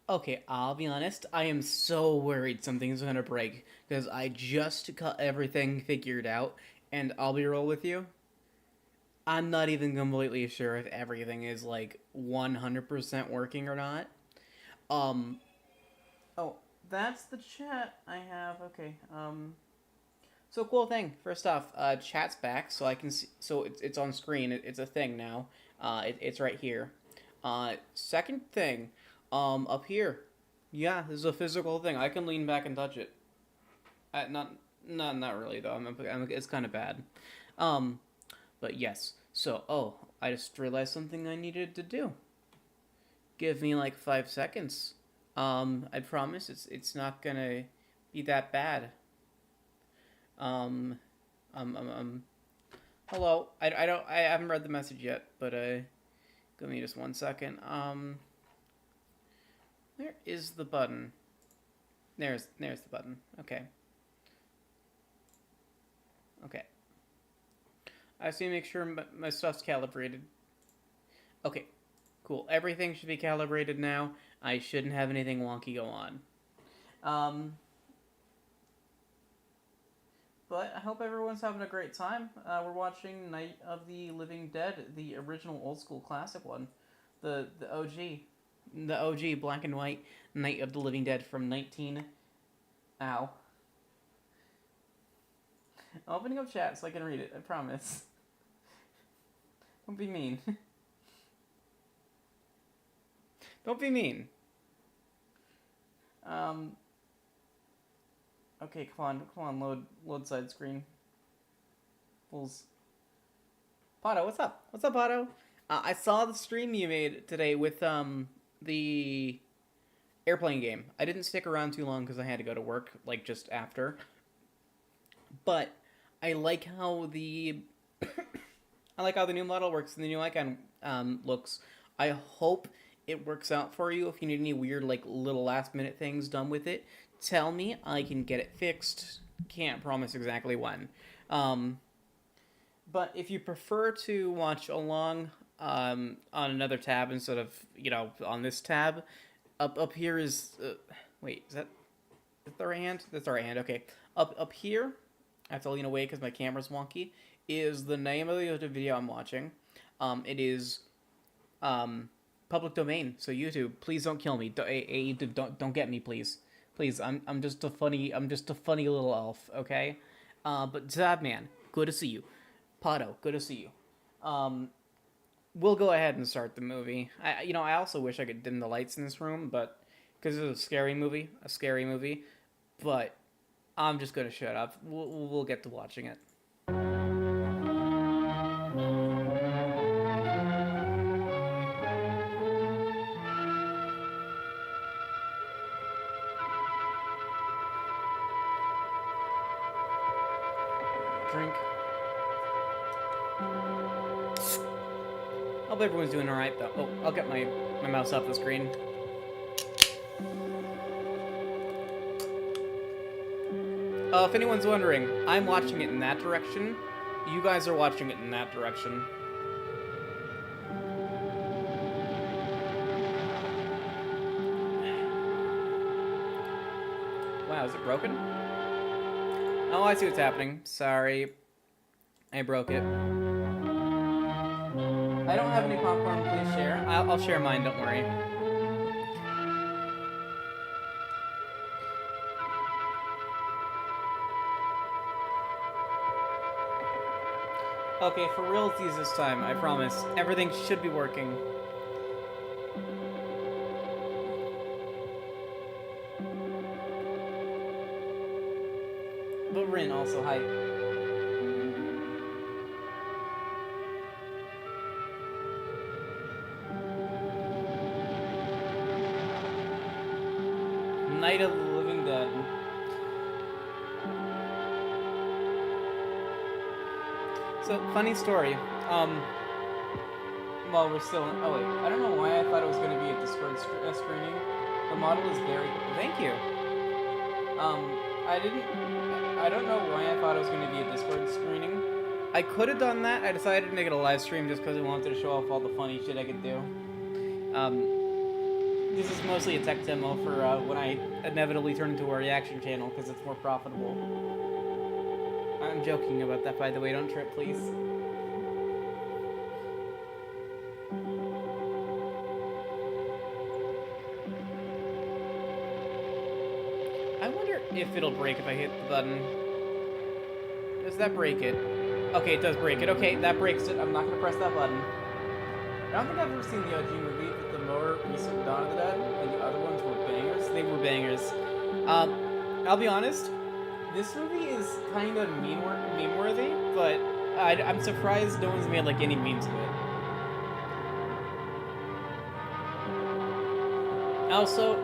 Okay, I'll be honest. I am so worried something's gonna break because I just got everything figured out, and I'll be real with you. I'm not even completely sure if everything is like 100% working or not. Um. Oh, that's the chat I have. Okay. So cool thing. First off, chat's back, so I can see. So it's on screen. It's a thing now. It's right here. Second thing, up here. Yeah, this is a physical thing. I can lean back and touch it. Not, not really though. It's kind of bad. Um, but yes. So, I just realized something I needed to do. Give me like 5 seconds. I promise it's not gonna be that bad. Um, um, um, um. Hello. I haven't read the message yet, but give me just 1 second. Where is the button? There's the button. Okay. Okay. I just need to make sure my stuff's calibrated. Okay. Cool. Everything should be calibrated now. I shouldn't have anything wonky go on. Um, but I hope everyone's having a great time. We're watching Night of the Living Dead, the original old school classic one, the OG, the OG black and white Night of the Living Dead from 19. Ow. I'm opening up chat so I can read it. I promise. Don't be mean. Don't be mean. Um. Okay, come on, load side screen. Fools. Pato, what's up? What's up, Pato? I saw the stream you made today with the airplane game. I didn't stick around too long because I had to go to work like just after. But I like how the I like how the new model works and the new icon looks. I hope it works out for you. If you need any weird like little last minute things done with it, tell me. I can get it fixed. Can't promise exactly when. Um, but if you prefer to watch along on another tab instead of on this tab, up here is wait, is the right hand? That's the right hand. Okay, up here, I have to lean away because my camera's wonky. Is the name of the YouTube video I'm watching? It is public domain. So YouTube, please don't kill me. YouTube, don't get me, please. Please, I'm just a funny little elf. Okay, but Zabman, good to see you. Pato, good to see you. We'll go ahead and start the movie. I also wish I could dim the lights in this room, but because it's a scary movie. But I'm just gonna shut up. We'll get to watching it. Drink. Hope everyone's doing all right though. Oh, I'll get my mouse off the screen. If anyone's wondering, I'm watching it in that direction. You guys are watching it in that direction. Wow, is it broken? Oh, I see what's happening. Sorry. I broke it. I don't have any popcorn, please share. I'll share mine, don't worry. Okay, for realsies this time, I promise. Everything should be working. But Rin also, hi. Night of the Living Dead. So, funny story. While we're still in, oh wait, I don't know why I thought it was going to be a Discord screening. The model is very, thank you. I didn't, I don't know why I thought it was going to be a Discord screening. I could have done that. I decided to make it a live stream just because I wanted to show off all the funny shit I could do. This is mostly a tech demo for when I inevitably turn into a reaction channel because it's more profitable. I'm joking about that, by the way. Don't trip, please. I wonder if it'll break if I hit the button. Does that break it? Okay, it does break it. Okay, that breaks it. I'm not gonna press that button. I don't think I've ever seen the OG movie, but the more recent Dawn of the Dead and the other ones were bangers. They were bangers. I'll be honest, this movie is kind of meme-worthy, but I'm surprised no one's made like any memes of it. Also,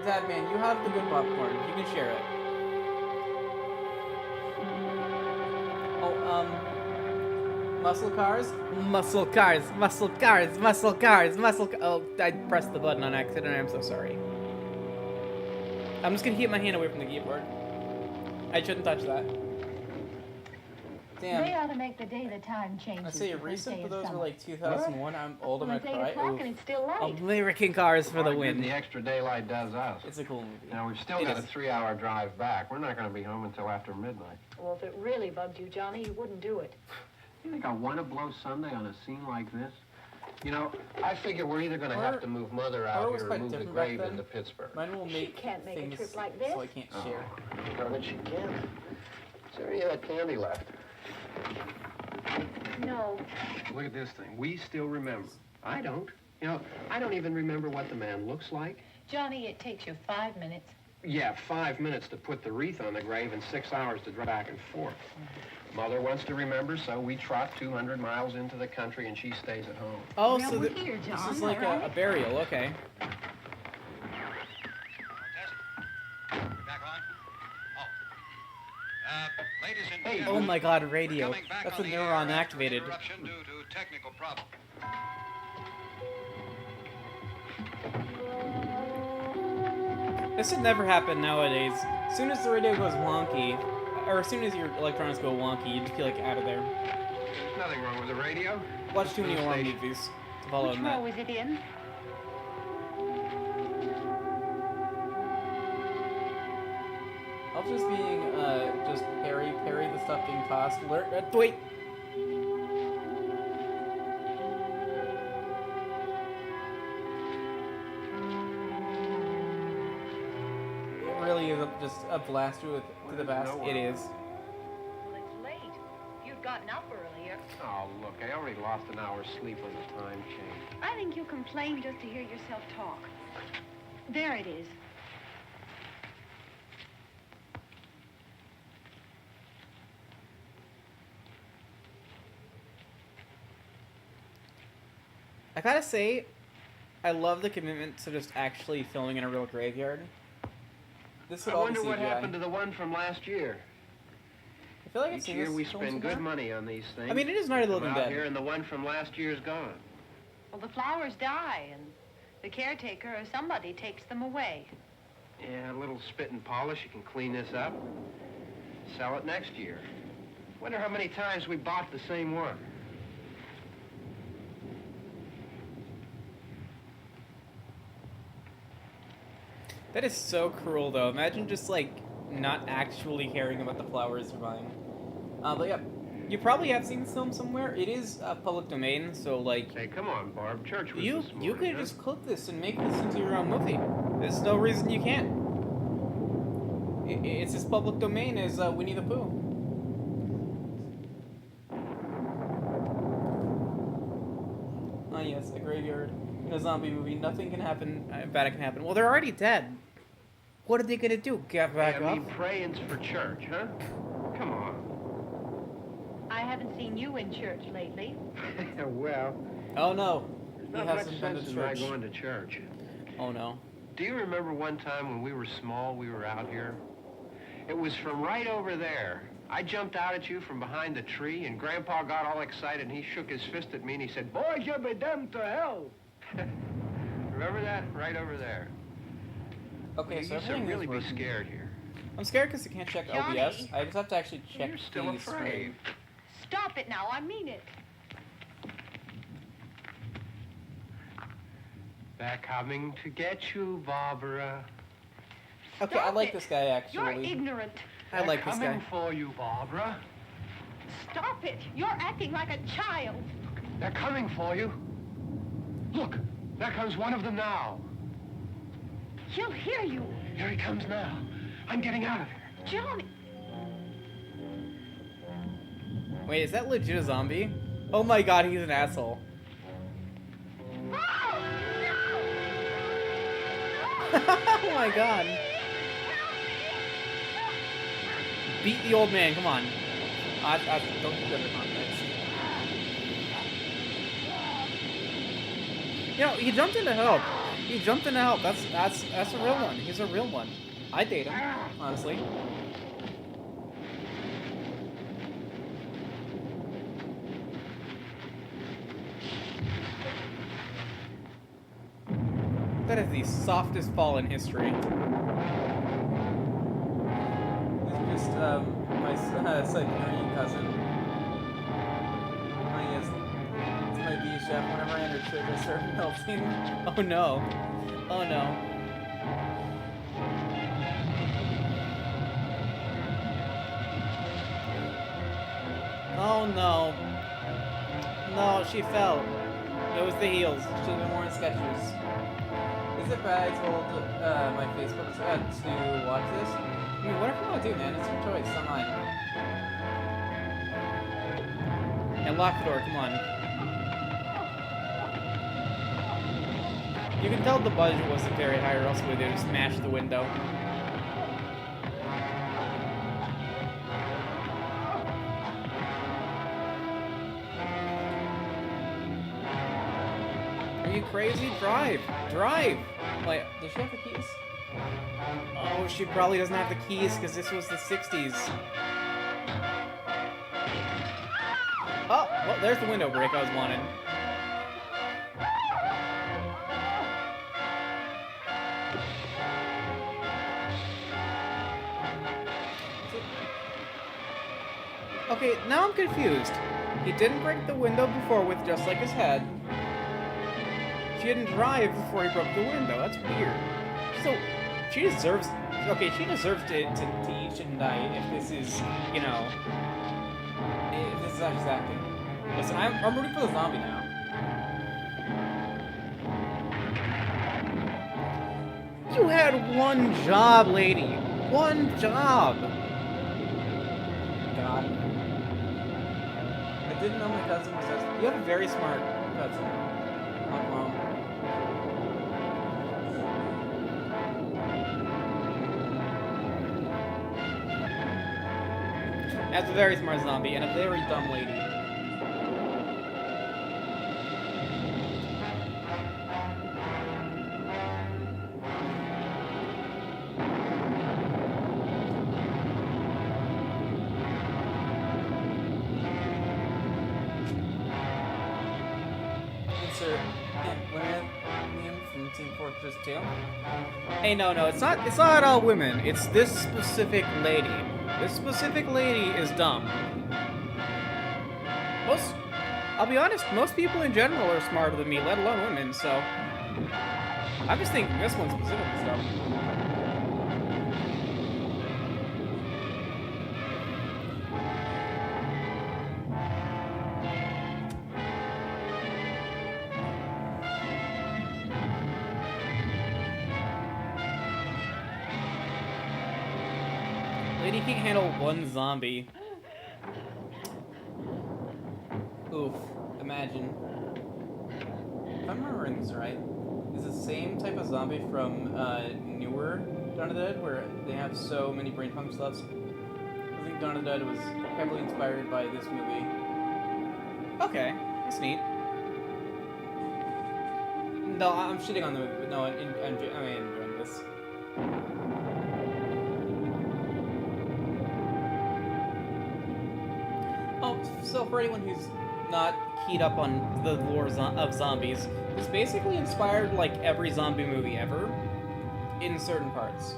Zadman, you have the good popcorn. You can share it. Oh, muscle cars? Muscle cars, muscle cars, muscle cars, oh, I pressed the button on accident. I'm so sorry. I'm just gonna keep my hand away from the keyboard. I shouldn't touch that. Damn. They ought to make the day the time changes. I say recent, but those were like 2001. I'm old, am I It's 8 cry? o'clock and it's still light. American Cars for the Good win. the extra daylight does us. It's a cool movie. Now, we've still It got is. a 3-hour drive back. We're not going to be home until after midnight. Well, if it really bugged you, Johnny, you wouldn't do it. You think I want to blow Sunday on a scene like this? You know, I figure we're either going to have to move Mother out was here or quite move the different back grave then. into Pittsburgh. Mine will make can't make a things trip like this. so I can't share. Darn it, she can't. Is there any of that candy left? No. Look at this thing. We still remember. I don't. You know, I don't even remember what the man looks like. Johnny, it takes you 5 minutes. Yeah, 5 minutes to put the wreath on the grave and 6 hours to drive back and forth. Mother wants to remember, so we trot 200 miles into the country and she stays at home. Oh, Well, so we're this here, John, is like all right? a burial. Okay. Back on? Oh. Ladies and Hey, gentlemen, Oh my God, radio. coming back That's on a the neuron air after activated. interruption due to technical problem. This would never happen nowadays. As soon as the radio goes wonky, or as soon as your electronics go wonky, you just feel like out of there. There's nothing wrong with the radio. Watch too many Police horror station. movies to follow Which in that. row is it in? I was just being, just parry the stuff being tossed. Wait! It really is just a blast to the past. It is. Well, it's late. If you'd gotten up earlier. Oh, look, I already lost an hour's sleep on the time change. I think you complain just to hear yourself talk. There it is. I gotta say, I love the commitment to just actually filming in a real graveyard. This would I all wonder be what CGI. happened to the one from last year. I feel like I've Each seen year this we film spend good somewhere. money on these things. I mean, it is Night of the Come Living out Dead. here and the one from last year's gone. Well, the flowers die, and the caretaker or somebody takes them away. Yeah, a little spit and polish. You can clean this up. Sell it next year. Wonder how many times we bought the same one. That is so cruel, though. Imagine just, like, not actually caring about the flowers you're buying. But yeah, you probably have seen this film somewhere. It is public domain, so, like, Hey, come on, Barb. Church was you this morning, you could huh? just clip this and make this into your own movie. There's no reason you can't. It's as public domain as Winnie the Pooh. Ah, yes, a graveyard in a zombie movie. Nothing can happen. Bad can happen. Well, they're already dead. What are they gonna do? Get back Hey, I mean, up? praying's for church, huh? Come on. I haven't seen you in church lately. Well, Oh no, there's he not much hasn't been sense to in my church. going to church. Oh no. Do you remember one time when we were small, we were out here? It was from right over there. I jumped out at you from behind the tree, and Grandpa got all excited, and he shook his fist at me, and he said, "Boys, you'll be damned to hell." Remember that? Right over there. Okay, You so used to everything really is be working. scared here. I'm scared because I can't check Johnny. OBS. I just have to actually check You're still the afraid. screen. Stop it now, I mean it. They're coming to get you, Barbara. Okay, I Stop like it. this guy, You're actually. ignorant. I like this They're coming guy. for you, Barbara. Stop it. You're acting like a child. They're coming for you. Look, there comes one of them now. He'll hear you. Here he comes now. I'm getting out of here. Johnny. Wait, is that legit a zombie? Oh my god, he's an asshole. Oh, Oh my god. Beat the old man, come on. I don't keep that in context. You know, he jumped in to help. He jumped in to help. That's a real one. He's a real one. I'd date him, honestly. That is the softest fall in history. It's just my Siberian cousin. Oh yes, it's my B chef. Whenever I enter church, I start melting. Oh no! Oh no! Oh no! No, she fell. It was the heels. She should have been wearing Skechers. Is it bad I told my Facebook thread to watch this? I mean, whatever you want to do, man. It's your choice. It's not mine. And lock the door. Come on. You can tell the budget wasn't very high, or else we would have smashed the window. Are you crazy? Drive! Drive! Wait, does she have the keys? Oh, she probably doesn't have the keys because this was the 60s. Oh, well, there's the window break I was wanting. Okay, now I'm confused. He didn't break the window before with just like his head. She didn't drive before he broke the window. That's weird. So, she deserves... Okay, she deserves to eat and die if this is, you know... If this is how she's acting. Listen, I'm rooting for the zombie now. You had one job, lady. One job. God. I didn't know my cousin was as... You have a very smart cousin. Not mom. That's a very smart zombie and a very dumb lady. Insert women from Team Fortress 2. Hey, no, it's not all women. It's this specific lady. This specific lady is dumb. I'll be honest, most people in general are smarter than me, let alone women, so... I'm just thinking this one specifically is dumb. Lady can't handle one zombie. Oof. Imagine. If I'm remembering this right, is it the same type of zombie from newer Dawn of the Dead, where they have so many brain function levels? I think Dawn of the Dead was heavily inspired by this movie. Okay, that's neat. No, I'm shitting on the movie, but no, I'm enjoying this. Oh, so for anyone who's not keyed up on the lore of zombies, it's basically inspired like every zombie movie ever, in certain parts.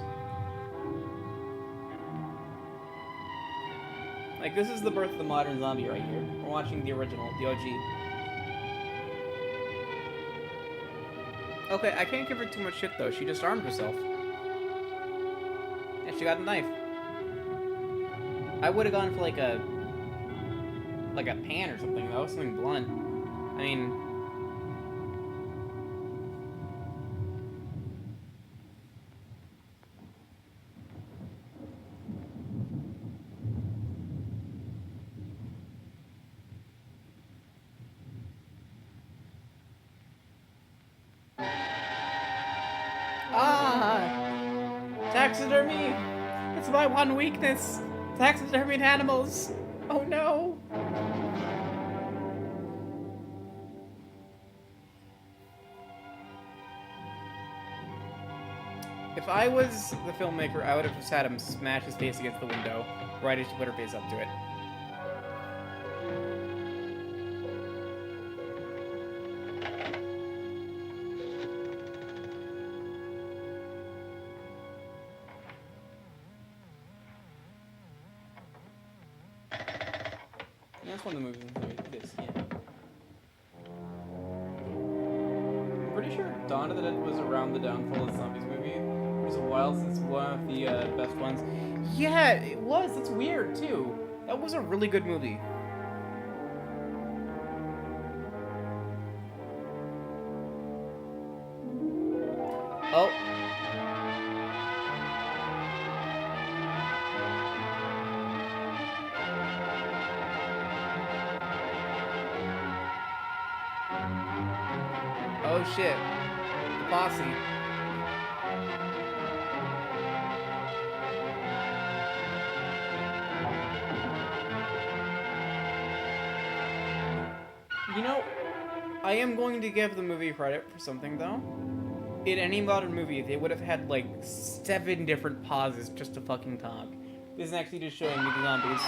Like, this is the birth of the modern zombie right here. We're watching the original, the OG. Okay, I can't give her too much shit though. She just armed herself. And she got a knife. I would have gone for like a pan or something though, something blunt. I mean, taxidermy! It's my one weakness! Taxidermied animals! Oh no! If I was the filmmaker, I would have just had him smash his face against the window, right as she put her face up to it. That's one of the movies. It is, yeah. I'm pretty sure Dawn of the Dead was around the downfall of the Zombies movie. It was a while since one of the best ones. Yeah, it was. That's weird, too. That was a really good movie. Oh. Oh shit. The posse. You know, I am going to give the movie credit for something though. In any modern movie, they would have had like 7 different pauses just to fucking talk. This is actually just showing me the zombies.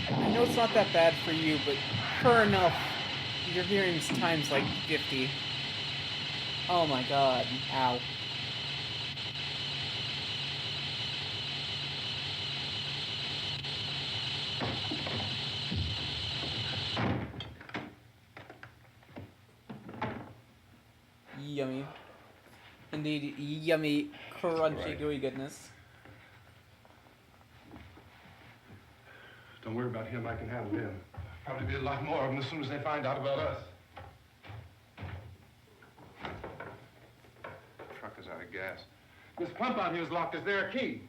I know it's not that bad for you, but fair enough. Your hearing's times like 50. Oh my god. Ow. Yummy. Indeed, yummy, crunchy, gooey goodness. Don't worry about him, I can handle him. Probably be a lot more of them as soon as they find out about us. Truck is out of gas. This pump out here is locked. Is there a key?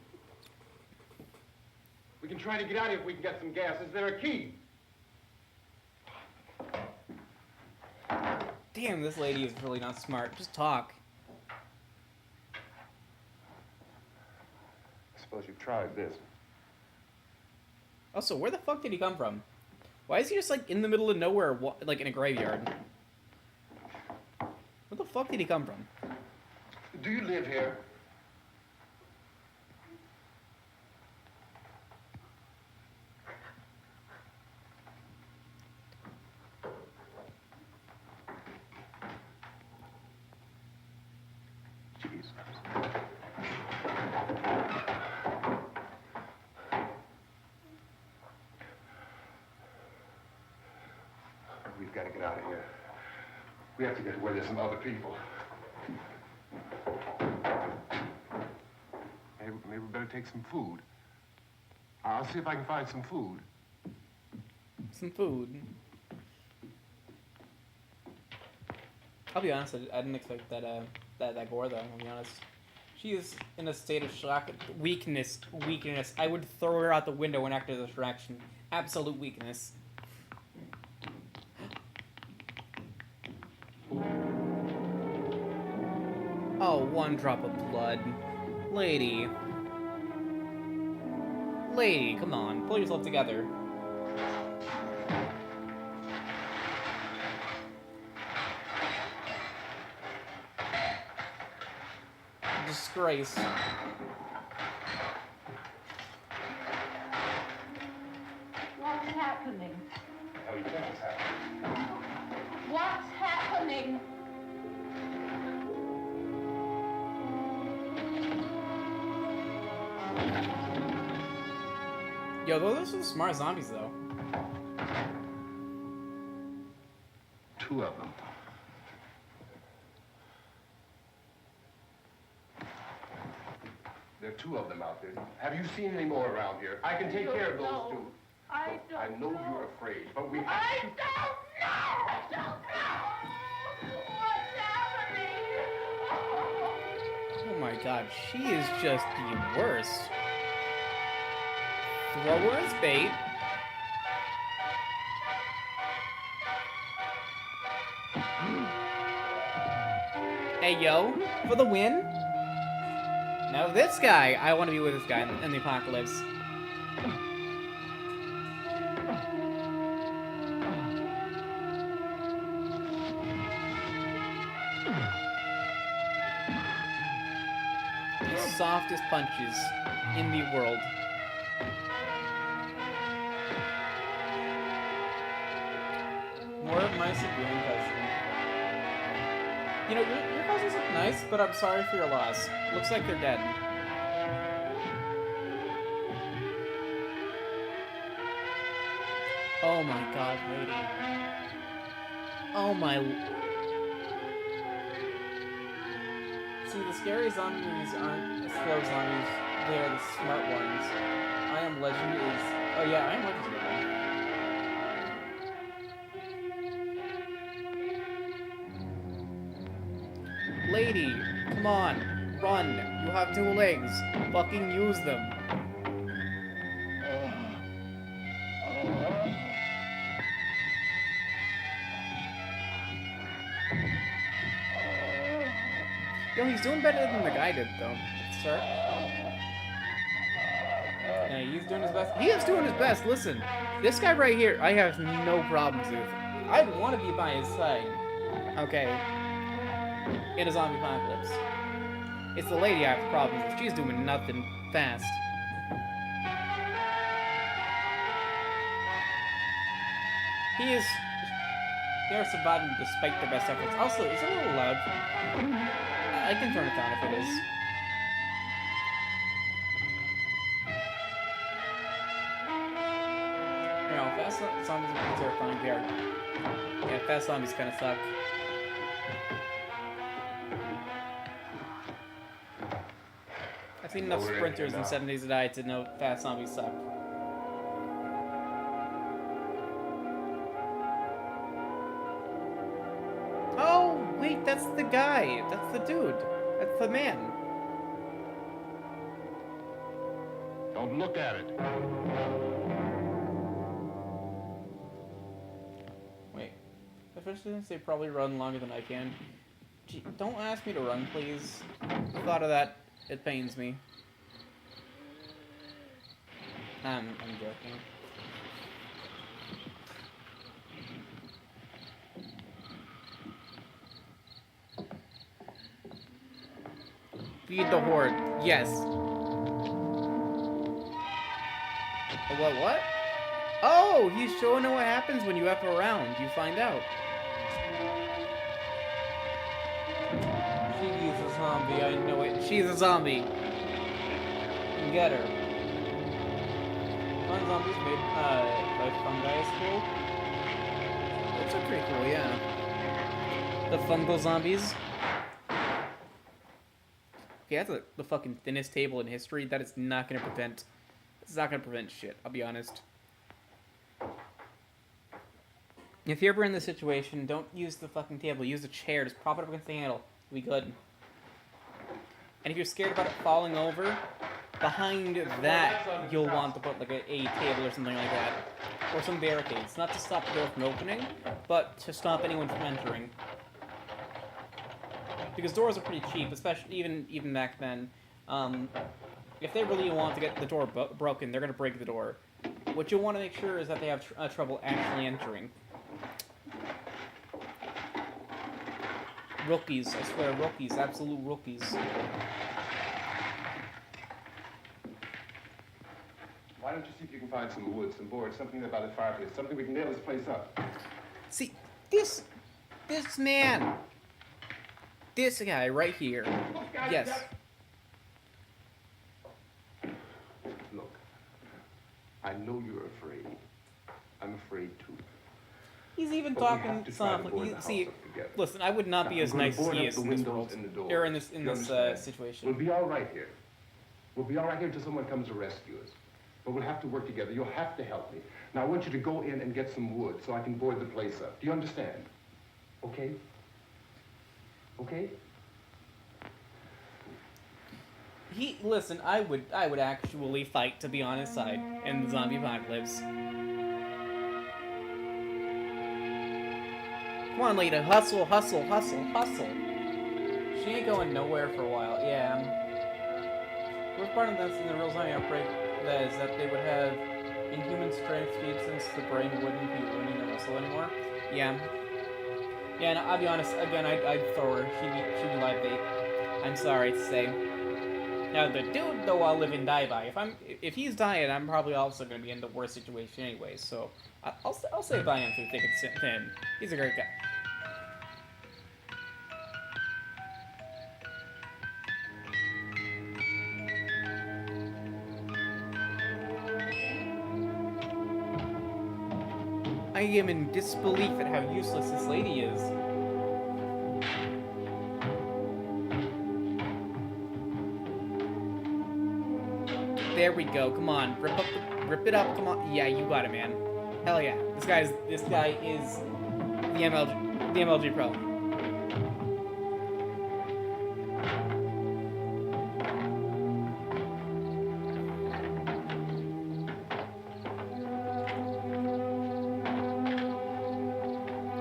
We can try to get out of here if we can get some gas. Is there a key? Damn, this lady is really not smart. Just talk. I suppose you've tried this. Also, where the fuck did he come from? Why is he just, like, in the middle of nowhere, like, in a graveyard? Where the fuck did he come from? Do you live here? Jesus. We've got to get out of here. We have to get to where there's some other people. Maybe we better take some food. I'll see if I can find some food. Some food. I'll be honest, I didn't expect that gore though, I'll be honest. She is in a state of shock, weakness. I would throw her out the window and act as a distraction. Absolute weakness. Oh, one drop of blood. Lady. Lady, come on, pull yourself together. Disgrace. What's happening? How do you think it's happening? What's happening? Yo, those are some smart zombies, though. 2 of them. There are 2 of them out there. Have you seen any more around here? I can take care of those 2. I don't I know you're afraid, but we have I to... don't know! I don't know! What's happening? Oh my god, she is just the worst. Throw her as bait. Hey yo, for the win. Now this guy, I want to be with this guy in the apocalypse. The softest punches in the world. More of my Siberian cousin. You know, your cousins look nice, but I'm sorry for your loss. Looks like they're dead. Oh my god, lady. Oh my... See, the scary zombies aren't the slow zombies, they are the smart ones. I Am Legend is... Oh yeah, I Am Legend's a good one. Lady, come on, run. You have 2 legs. Fucking use them. Yo, he's doing better than the guy did, though. Sir? Yeah, he's doing his best. He is doing his best. Listen, this guy right here, I have no problems with. I'd want to be by his side. Okay. In a zombie apocalypse. It's the lady I have problems with. She's doing nothing fast. They are surviving despite their best efforts. Also, is it a little loud? I can turn it down if it is. You know, fast zombies are pretty terrifying here. Yeah, fast zombies kind of suck. I've seen enough sprinters in 7 Days to Die to know fast zombies suck. Oh, wait, that's the guy. That's the dude. That's the man. Don't look at it. Wait. Especially since they probably run longer than I can. Gee, don't ask me to run, please. The thought of that, it pains me. I'm joking. Feed the horde. Yes. What? Oh, he's showing what happens when you F around. You find out. She's a zombie. I know it. She's a zombie. Get her. Fun zombies made by fungi is cool. Those are pretty cool, yeah. The fungal zombies. Okay, that's the fucking thinnest table in history. That is not gonna prevent. It's not gonna prevent shit. I'll be honest. If you're ever in this situation, don't use the fucking table. Use the chair. Just prop it up against the handle. It'll be good. And if you're scared about it falling over, behind that you'll want to put like a table or something like that, or some barricades. Not to stop the door from opening, but to stop anyone from entering. Because doors are pretty cheap, especially even back then. If they really want to get the door broken, they're gonna break the door. What you want to make sure is that they have trouble actually entering. Rookies, I swear, rookies, absolute rookies. Why don't you see if you can find some wood, some boards, something by the fireplace, something we can nail this place up. See, this man, this guy right here, yes. Look, I I know you're afraid. I'm afraid too. He's even But we have talking to try to softly. board You, the house see, up together. listen, I would not Now, be I'm as gonna nice as board he up is the in this windows world, and the doors. or in this You understand? situation. We'll be all right here. We'll be all right here until someone comes to rescue us. But we'll have to work together. You'll have to help me. Now, I want you to go in and get some wood so I can board the place up. Do you understand? Okay? Okay? Listen, I would actually fight to be on his side in the zombie apocalypse. Come on, Lita, hustle, hustle, hustle, hustle. She ain't going nowhere for a while. Yeah. Worst part of this in the real zombie outbreak that is that they would have inhuman strength speed since the brain wouldn't be ruining their muscle anymore. Yeah. Yeah, no, I'll be honest. Again, I'd throw her. She'd be live bait. I'm sorry to say. Now the dude, though, I'll live and die by. If he's dying, I'm probably also going to be in the worst situation anyway. So I'll say by him through thick and thin. He's a great guy. I am in disbelief at how useless this lady is. There we go. Come on, rip it up. Come on. Yeah, you got it, man. Hell yeah. This guy is the MLG Pro.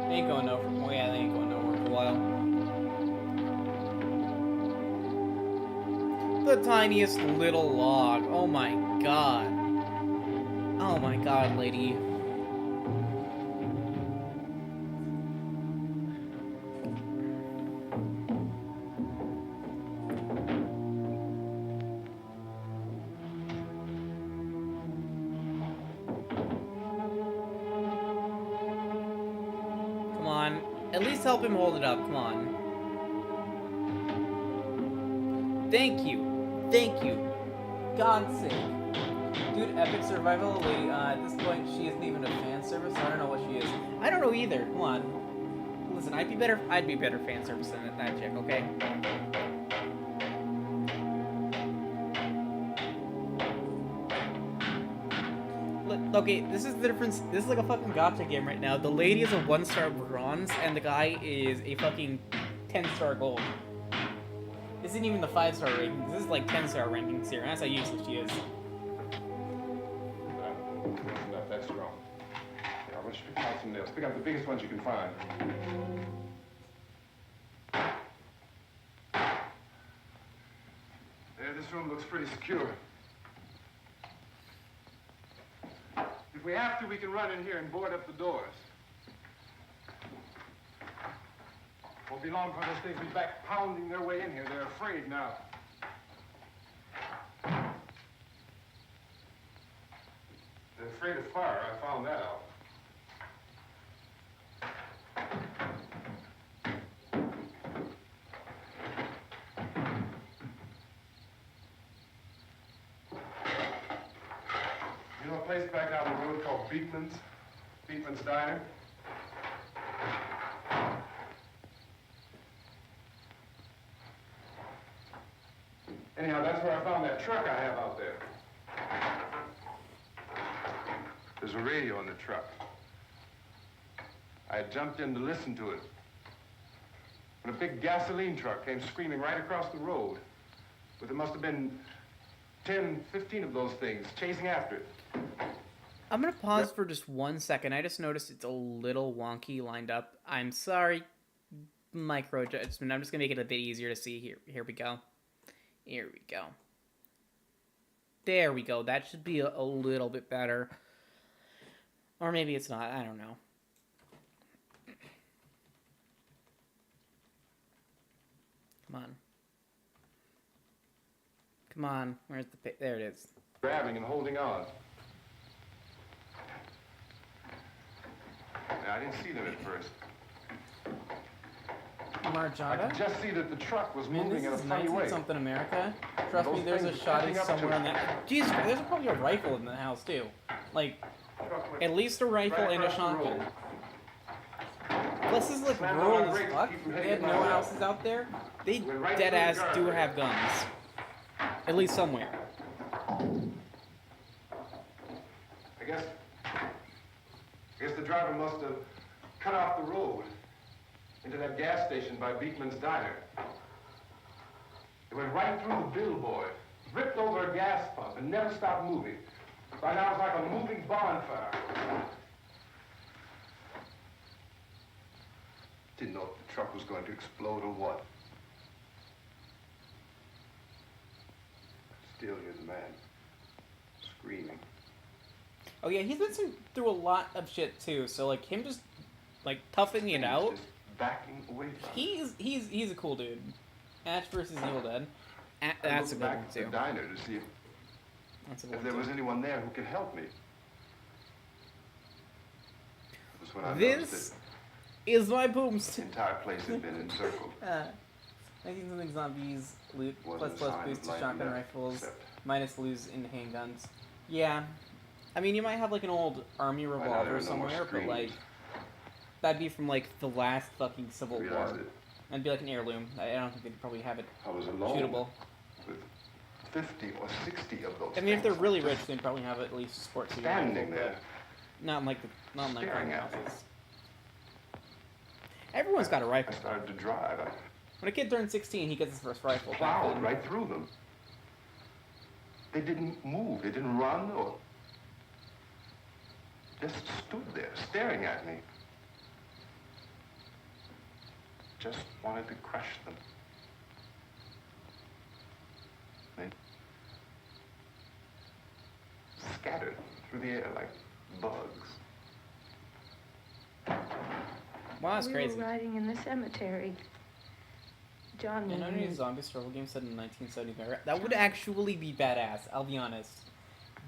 They ain't going nowhere. Oh yeah, they ain't going nowhere for a while. The tiniest little log. Oh my god. Oh my god, lady. Come on. At least help him hold it up. Come on. Thank you. Thank you. God's sake. Dude, epic survival. Wait, at this point, she isn't even a fan service. I don't know what she is. I don't know either. Come on. Listen, I'd be better fan service than that chick, okay? Okay, this is the difference. This is like a fucking gacha game right now. The lady is a 1-star bronze, and the guy is a fucking 10-star gold. This isn't even the 5-star rankings. This is like 10-star rankings here. That's how useless she is. That's wrong. I want you to pick out some nails. Pick out the biggest ones you can find. There, this room looks pretty secure. If we have to, we can run in here and board up the doors. Won't be long before those things will be back pounding their way in here. They're afraid now. They're afraid of fire. I found that out. You know a place back down the road called Beekman's? Beekman's Diner? Anyhow, that's where I found that truck I have out there. There's a radio in the truck. I had jumped in to listen to it when a big gasoline truck came screaming right across the road. But there must have been 10, 15 of those things chasing after it. I'm gonna pause for just 1 second. I just noticed it's a little wonky lined up. I'm sorry, micro adjustment. I'm just gonna make it a bit easier to see here. Here we go. Here we go. There we go. That should be a little bit better. Or maybe it's not. I don't know. Come on. Come on. Where's the... There it is. Grabbing and holding on. Now, I didn't see them at first. I Marjada? could just see that the truck was Man, moving this in a is funny way. 19-something America. Trust me, Those there's a things shotty catching up to somewhere in it. that. Jesus, there's probably a rifle in the house too. Like, Truck went at least a rifle right and a across the shotgun. road. Plus, this is like Slammed on rural our as brakes, fuck. keep from They hitting have no myself. houses out there. They Went right dead through the ass do guardrail. have guns. At least somewhere. I guess the driver must have cut off the road into that gas station by Beekman's Diner. It went right through the billboard, ripped over a gas pump, and never stopped moving. By now it's like a moving bonfire. Didn't know if the truck was going to explode or what. Still hear the man screaming. Oh yeah, he's been through a lot of shit too. So like him just like toughing it out. Just backing away from He's a cool dude. Ash versus Evil Dead. I That's a looked good back one at the too. diner to see That's a good if one there too. was anyone there who could help me. It was when I noticed This that is my the boomstick. entire place had been encircled. 19-something zombies, loot, Wasn't plus a sign boost of to life shotgun left, rifles, except minus lose in handguns. Yeah. I mean, you might have like an old army now there revolver are no more somewhere, but like, screams. that'd be from like the last fucking Civil Realized War. that That'd be like an heirloom. I don't think they'd probably have it I was alone shootable. with 50 or 60 of those I mean, if they're things really rich, they'd probably have at least a sports suit rifle, standing there. but not in like not in like staring at me. houses. Everyone's got a I rifle. started to drive. I When a kid turns 16, he gets his first rifle. Back plowed then, right through them. They didn't move. They didn't run or just stood there staring at me. Just wanted to crush them. They scattered through the air like bugs. wow, that's we crazy. were riding in the cemetery. John You know, any and zombie survival game set in 1970. That would actually be badass. I'll be honest.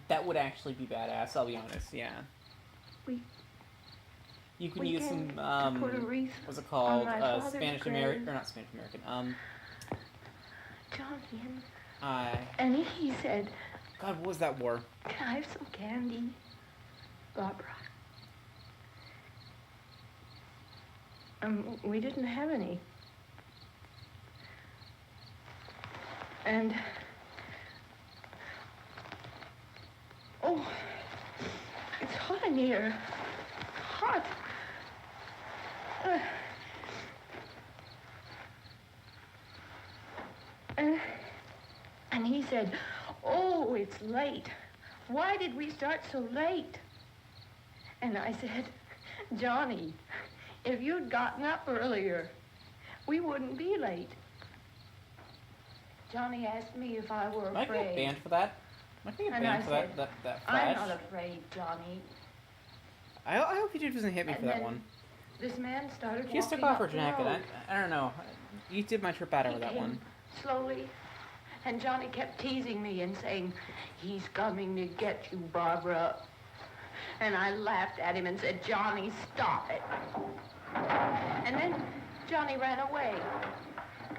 That would actually be badass. I'll be honest. Yeah. we You can we use came some to put a wreath what's it on called? my father's Spanish American grave. or not Spanish American. Johnny and, I and he said, God, what was that war? "Can I have some candy, Barbara?" We didn't have any. And oh, it's hot in here. Hot. And he said, "Oh, it's late. Why did we start so late?" And I said, "Johnny, if you'd gotten up earlier, we wouldn't be late." Johnny asked me if I were Am I gonna get afraid. banned for that? Am I gonna get And banned I for that? said, That "I'm flash? not afraid, Johnny." I hope YouTube doesn't hit me And for that then one. This man started She just took walking off her up the jacket. road. I don't know. You did my trip out He over that came one. slowly, and Johnny kept teasing me and saying, "He's coming to get you, Barbara." And I laughed at him and said, "Johnny, stop it." And then Johnny ran away.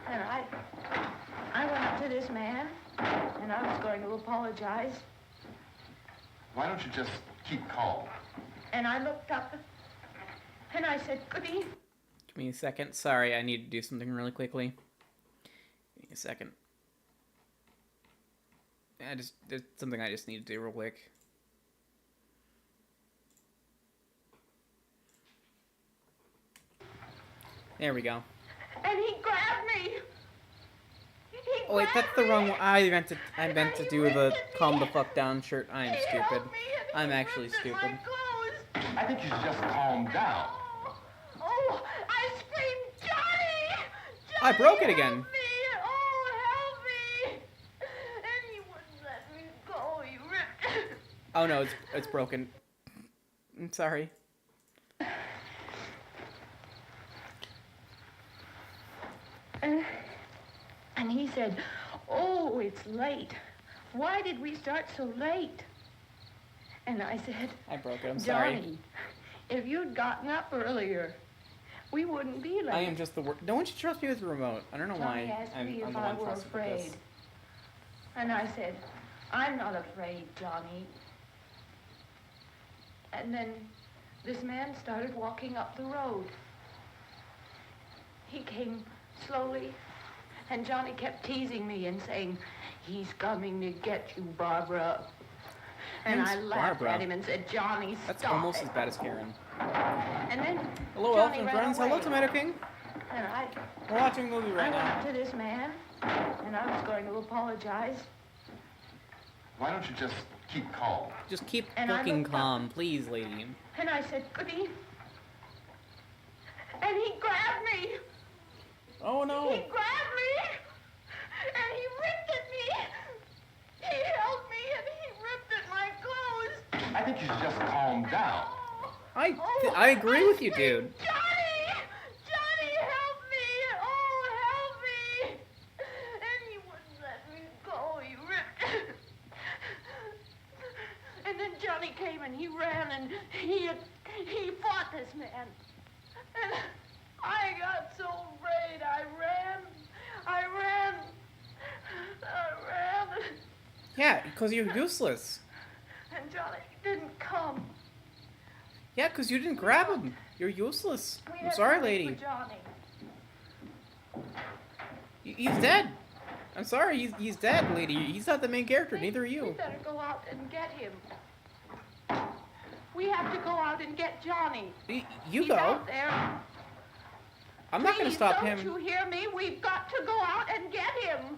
And I went up to this man, and I was going to apologize. Why don't you just keep calm? And I looked up, and I said, "Goody." Give me a second. Sorry, I need to do something really quickly. Give me a second. There's something I just need to do real quick. There we go. And he grabbed me. Oh wait, that's the wrong one. I meant to do the calm the fuck down shirt. I'm stupid. I'm actually stupid. I think you should just calm down. Oh, I screamed, "Johnny! I broke it Johnny, again. help me! Oh, help me!" And he wouldn't let me go. He ripped. Oh no, it's broken. I'm sorry. And he said, "Oh, it's late. Why did we start so late?" And I said, I broke it. I'm sorry. "Johnny, if you'd gotten up earlier, we wouldn't be late. I am just the worst. Don't you trust me with the remote? I don't know Johnny why asked I'm me the if one I were trusted with this. afraid. And I said, I'm not afraid, Johnny. And then this man started walking up the road. He came slowly, and Johnny kept teasing me and saying, he's coming to get you, Barbara. And Name's I laughed Barbara. at him and said, Johnny, stop That's almost it. as bad as Karen. And then Hello, Johnny Elfin ran friends. Hello, away. Tomato King. And We're watching a movie I right went now. up to this man, and I was going to apologize. Why don't you just keep calm? Just keep And I fucking looked up. calm, please, lady. And I said, goody. And he grabbed me. Oh no. He grabbed me. And he ripped at me. He held me and he ripped at my clothes. I think you should just calm down. I agree with you, dude. Johnny! Johnny, help me! Oh, help me! And he wouldn't let me go. He ripped. And then Johnny came and he ran and he fought this man. And I got so afraid. I ran. Yeah, because you're useless. And Johnny didn't come. Yeah, because you didn't grab him. You're useless. We I'm had sorry, to wait lady. for Johnny. He's dead. I'm sorry, he's dead, lady. He's not the main character. Neither are We you. better go out and get him. We have to go out and get Johnny. You He's go. out there. I'm not gonna Please, stop don't him. you hear me? We've got to go out and get him.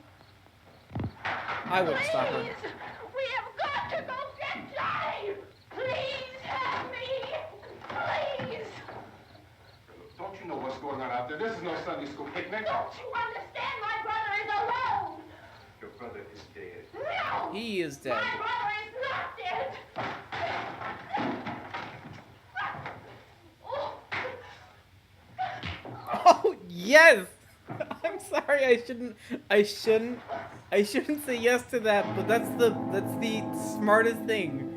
I won't Please, stop him. we have got to go get Johnny. Please help me. Please. Don't you know what's going on out there? This is no Sunday school picnic. Don't you understand? My brother is alone. Your brother is dead. No. He is dead. My brother is not dead. Oh. Oh yes. I'm sorry. I shouldn't say yes to that. But that's the smartest thing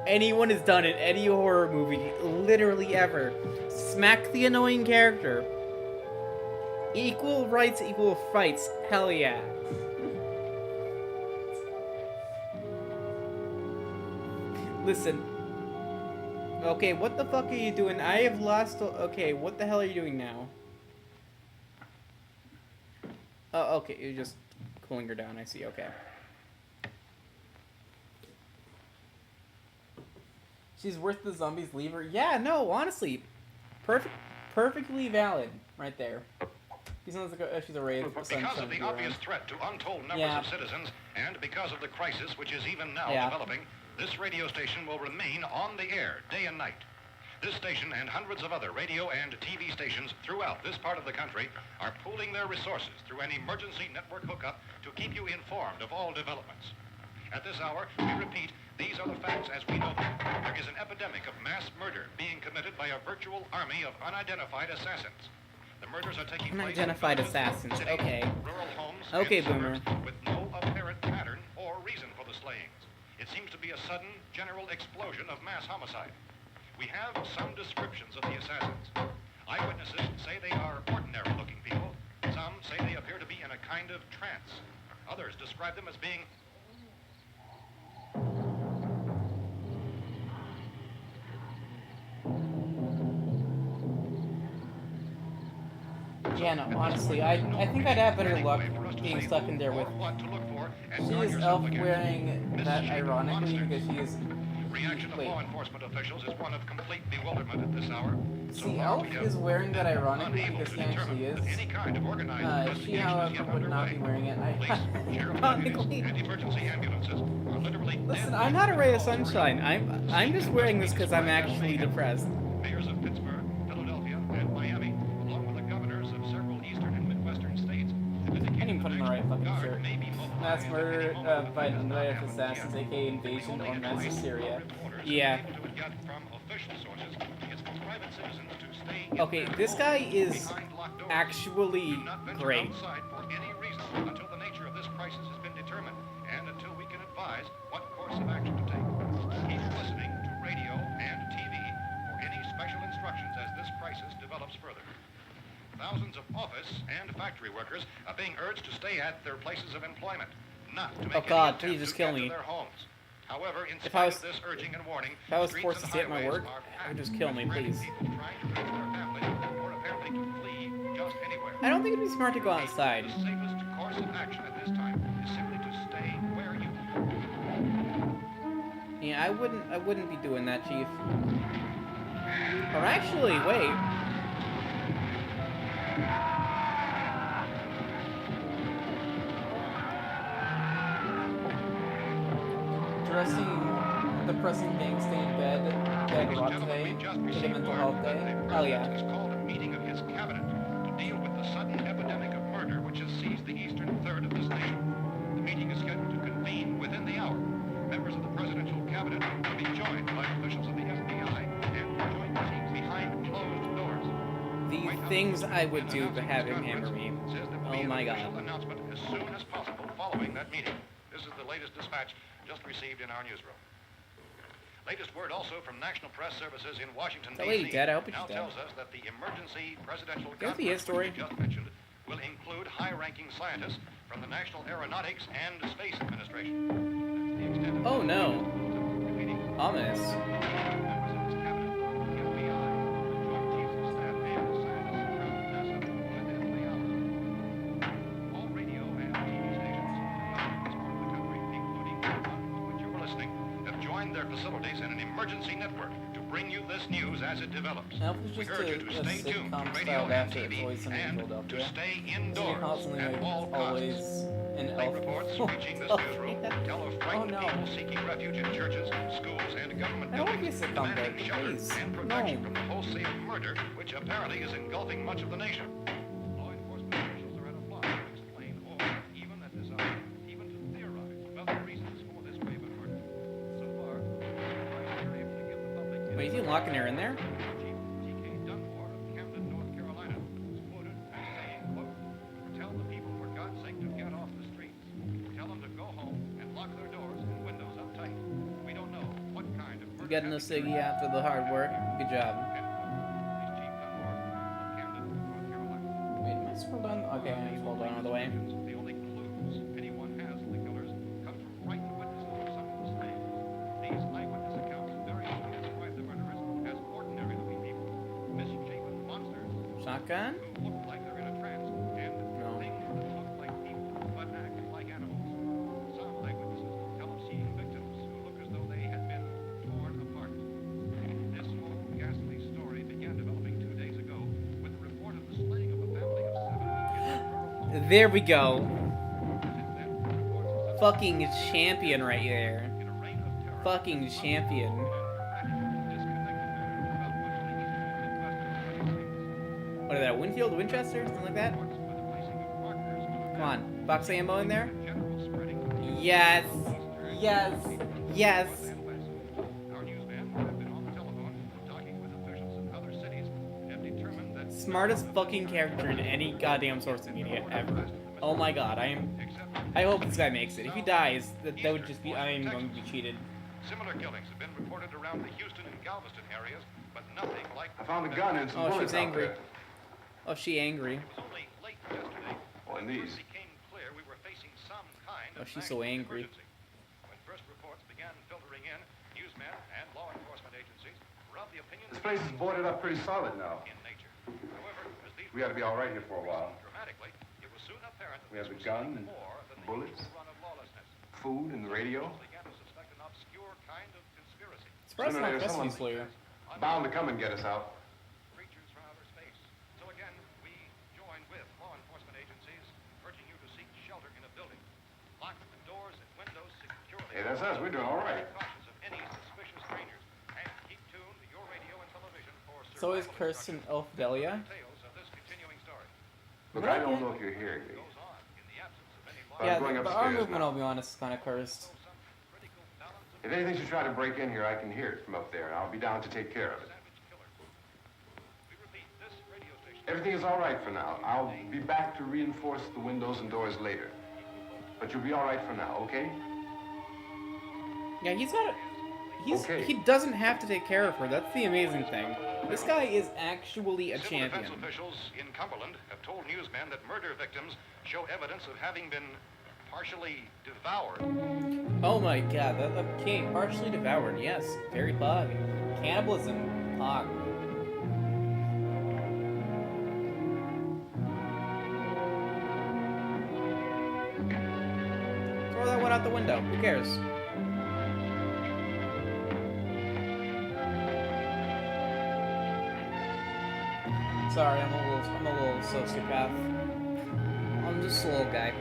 anyone has done in any horror movie, literally ever. Smack the annoying character. Equal rights, equal fights. Hell yeah. Listen. Okay, what the fuck are you doing? I have lost. Okay, what the hell are you doing now? Oh, okay, you're just cooling her down. I see. Okay. She's worth the zombies leave her. Yeah, no, honestly, perfectly valid right there. She sounds like she's a raid. Because of the obvious threat to untold numbers Yeah. of citizens, and because of the crisis which is even now Yeah. developing, this radio station will remain on the air day and night. This station and hundreds of other radio and TV stations throughout this part of the country are pooling their resources through an emergency network hookup to keep you informed of all developments. At this hour, we repeat, these are the facts as we know them. There is an epidemic of mass murder being committed by a virtual army of unidentified assassins. The murders are taking place in Unidentified villages, assassins, cities, okay. rural homes, Okay, and Boomer. suburbs with no apparent pattern or reason for the slayings. It seems to be a sudden, general explosion of mass homicide. We have some descriptions of the assassins. Eyewitnesses say they are ordinary-looking people. Some say they appear to be in a kind of trance. Others describe them as being Yeah, no, honestly, I think I'd have better luck being stuck in there with. She is Elf wearing that ironically because she is. Reaction of Wait. law enforcement officials is one of complete bewilderment at this hour. So See, far, Elf we have is wearing that been ironically unable because to he actually determine is. that any kind of organized She, investigation is however, yet would not be underway. wearing it. Police, sheriff Ironically. deputies, and emergency ambulances are literally Listen, dead I'm not a ray of all over. sunshine. I'm just wearing this because I'm actually depressed. Mayors of Pittsburgh, Philadelphia, and Miami, along with the governors of several eastern and midwestern states, have I didn't indicated put on the that right fucking Guard shirt. may be mobilized Mass at murder any moment by if it does not unidentified happen assassins, yet. aka invasion The or only mass advice hysteria. reporters Yeah. have been able to get from official sources is for private citizens to stay in Okay, their this homes guy is behind locked doors. actually Do not venture great. outside for any reason until the nature of this crisis has been determined and until we can advise what course of action to take. Keep listening to radio and TV for any special instructions as this crisis develops further. thousands of office and factory workers are being urged to stay at their places of employment, not to make Oh, God, any please attempt just to kill get to me. their homes. However, in If spite I was- of this urging and warning, if I was streets forced and to stay at my highways work, are I would packed just kill with me, frantic please. people trying to reach their families or apparently to flee just anywhere. I don't think it'd be smart to go outside. The safest course of action at this time is simply to stay where you are. Yeah, I wouldn't be doing that, Chief. Or actually, wait. Dressing depressing gang stay in bed, bed rot today, take a mental health day. Hell yeah. Has called a meeting of his cabinet to deal with the sudden epidemic of murder which has seized the eastern third of this nation. The meeting is scheduled to convene within the hour. Members of the presidential cabinet will be joined by officials of the FBI and joint teams behind closed doors. The things I would do to have him hammer me. Oh my god. Announcement as soon as possible following that meeting. This is the latest dispatch just received in our newsroom. Latest word also from National Press Services in Washington, That lady D.C. dead? I hope she's now dead. tells us that the emergency presidential That's the conference story. which we just mentioned will include high-ranking scientists from the National Aeronautics and Space Administration. That's the extent of Oh no. the meeting. Ominous. Members of his cabinet, the FBI, Joint Chiefs of Staff, and scientists from NASA within the hour. All radio and TV stations throughout this part of the country, including the one to which you were listening, have joined their facilities in an emergency network to bring you this news as it develops. Now, if it's We just urge you a to stay tuned to sitcom radio styled and after It's TV Always Sunny in and Philadelphia. to stay So you're indoors constantly at like, all it's costs. always an Late elf. reports reaching this Oh, newsroom yeah. tell of Oh frightened no. people seeking refuge in churches, schools, and government I don't want to be a buildings, sitcom demanding character, shelter please. and protection No. from the wholesale murder which apparently is engulfing much of the nation. Law enforcement officials are at a loss to explain or even at this hour, even to theorize about the reasons for this grave of murder. So far, they're able to give the public Wait, is he locking her in there? Chief T.K. Dunmore of Camden, North Carolina, was quoted as saying, quote, "Tell the people for God's sake to get off the streets. Tell them to go home and lock their doors and windows up tight. We don't know what kind of You murder getting the happened ciggy after the hard work. Good job. End quote. Police Chief Dunmore of Camden, North Carolina. Wait, am I scrolled down? Okay, I scrolled down all the way. The only clues anyone has of the killers come from frightened witnesses of some of the slain. These eyewitness accounts very easily describe the murderers as ordinary-looking people, misshapen monsters Shotgun? who look like they're in a trance, and No. things that look like people but act like animals. Some eyewitnesses tell of seeing victims who look as though they had been torn apart. This whole ghastly story began developing 2 days ago with the report of the slaying of a family of 7 in the rural home. There we go. Since then, reports of such Fucking champion right there. in a reign of terror. Fucking champion. What is that, Winfield, Winchester? Something like that? Come on, box ammo in there? Yes! Yes! Yes! Our newsmen have been on the telephone talking with officials in other cities and have determined that Smartest fucking character in any goddamn source of media ever. Oh my god, I hope this guy makes it. If he dies, that would just be, I am going to be cheated. similar killings have been reported around the Houston and Galveston areas, but nothing like I found a gun and some Oh, bullets she's out angry. there. Oh, she angry. It was only late yesterday Oh, and when it these. became clear we were facing some kind Oh, of she's so national angry. emergency. When first reports began filtering in, newsmen and law enforcement agencies were of the opinion This place is boarded up pretty solid now. in nature. However, as these We ought to be all right here for a while. dramatically, it was soon apparent that We have this the was gun something and more than the bullets. usual run of lawlessness. Food and the radio. Began to suspect an obscure kind of conspiracy. Surprised Sooner or not later, Rescue someone- Slayer. Bound to come and get us out. Creatures from outer space. So again, we join with law enforcement agencies, urging you to seek shelter in a building. Lock the doors and windows securely. Hey, that's us. We're doing all right. Be cautious of any suspicious strangers, and keep tuned to your radio and television for So is survival Kirsten instructions. Elfdelia. Details of this continuing story Look, I don't know if you're hearing me. goes on in the absence of any law. I'm Yeah, going the upstairs arm movement, now. I'll be honest, is kind of cursed. Some critical balance of If anything should try to break in here, I can hear it from up there. I'll be down to take care of it. savage killer. We repeat, this radio station. Everything is all right for now. I'll be back to reinforce the windows and doors later. But you'll be all right for now, okay? Yeah, he's got Okay. He doesn't have to take care of her. That's the amazing thing. This guy is actually a Civil champion. defense officials in Cumberland have told newsmen that murder victims show evidence of having been partially devoured. Oh my god, okay, partially devoured, yes. Very bug. Cannibalism, pog. Throw that one out the window. Who cares? Sorry, I'm a little sociopath. I'm just a little guy.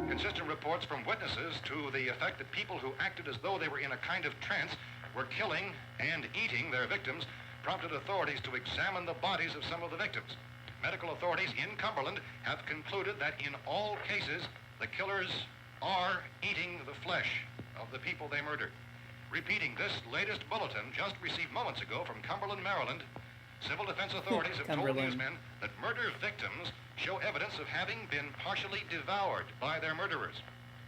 Consistent reports from witnesses to the effect that people who acted as though they were in a kind of trance were killing and eating their victims prompted authorities to examine the bodies of some of the victims. Medical authorities in Cumberland have concluded that in all cases, the killers are eating the flesh of the people they murdered. Repeating this latest bulletin just received moments ago from Cumberland, Maryland, civil defense authorities have told Cumberland. newsmen that murder victims show evidence of having been partially devoured by their murderers.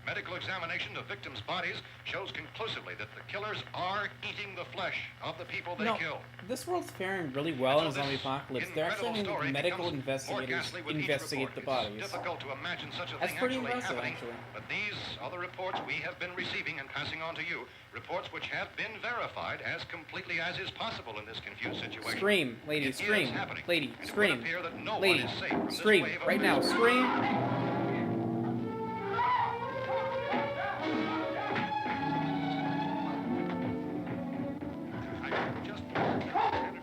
Medical examination of victims' bodies shows conclusively that the killers are eating the flesh of the people they kill. This world's faring really well in a Although zombie this apocalypse. They're actually incredible having story medical becomes more investigators ghastly with each investigate report. the bodies. It's difficult to imagine such a That's thing pretty actually impressive, happening, actually. but these are the reports we have been receiving and passing on to you. Reports which have been verified as completely as is possible in this confused situation. Scream, lady, It is scream. happening, Lady, and it would scream. appear that no Lady, one is safe from this scream. wave of Right now, misery. scream.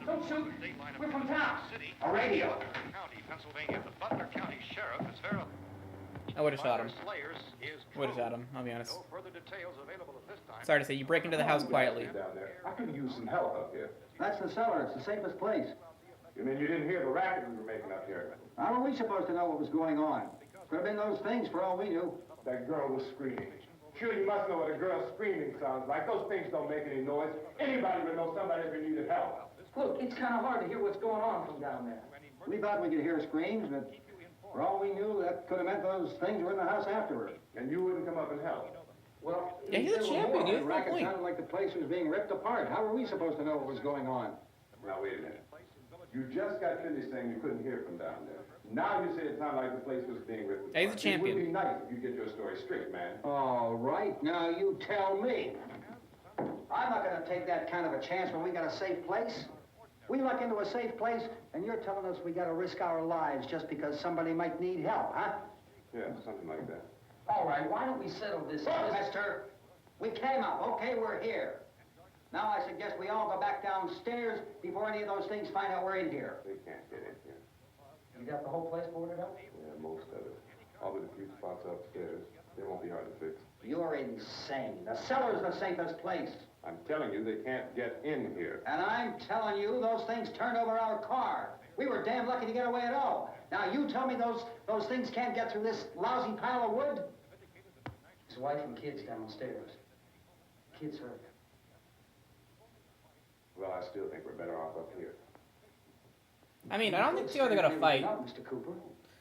Don't shoot! We're from town. A radio. County, Pennsylvania. The Butler County Sheriff is verified. I would have shot him. Slayers is Would have true. shot him, I'll be honest. No further details available at this time. Sorry to say, you break into the house quietly. Down there. I could use some help up here. That's the cellar. It's the safest place. You mean you didn't hear the racket we were making up here? How are we supposed to know what was going on? Could have been those things for all we knew. That girl was screaming. Sure, you must know what a girl screaming sounds like. Those things don't make any noise. Anybody would know somebody ever needed help. Look, it's kind of hard to hear what's going on from down there. We thought we could hear screams, but for all we knew, that could have meant those things were in the house afterward. And you wouldn't come up and help. Well, Yeah, he's a There were champion. more. He has The no racket point. sounded like the place was being ripped apart. How were we supposed to know what was going on? Now, wait a minute. You just got finished saying you couldn't hear from down there. Now you say it sounded like the place was being ripped apart. Yeah, he's a champion. It would be nice if you get your story straight, man. All right, now you tell me. I'm not going to take that kind of a chance when we got a safe place. We luck into a safe place, and you're telling us we got to risk our lives just because somebody might need help, huh? Yeah, something like that. all right, why don't we settle this? Look, mister, we came up. Okay, we're here. Now I suggest we all go back downstairs before any of those things find out we're in here. They can't get in here. You got the whole place boarded up? Yeah, most of it. All but a few spots upstairs. They won't be hard to fix. You're insane. The cellar's the safest place. I'm telling you, they can't get in here. And I'm telling you, those things turned over our car. We were damn lucky to get away at all. Now you tell me those things can't get through this lousy pile of wood? His wife and kids downstairs. Kids hurt. Well, I still think we're better off up here. I mean, I don't think they're gonna fight. No, Mr. Cooper.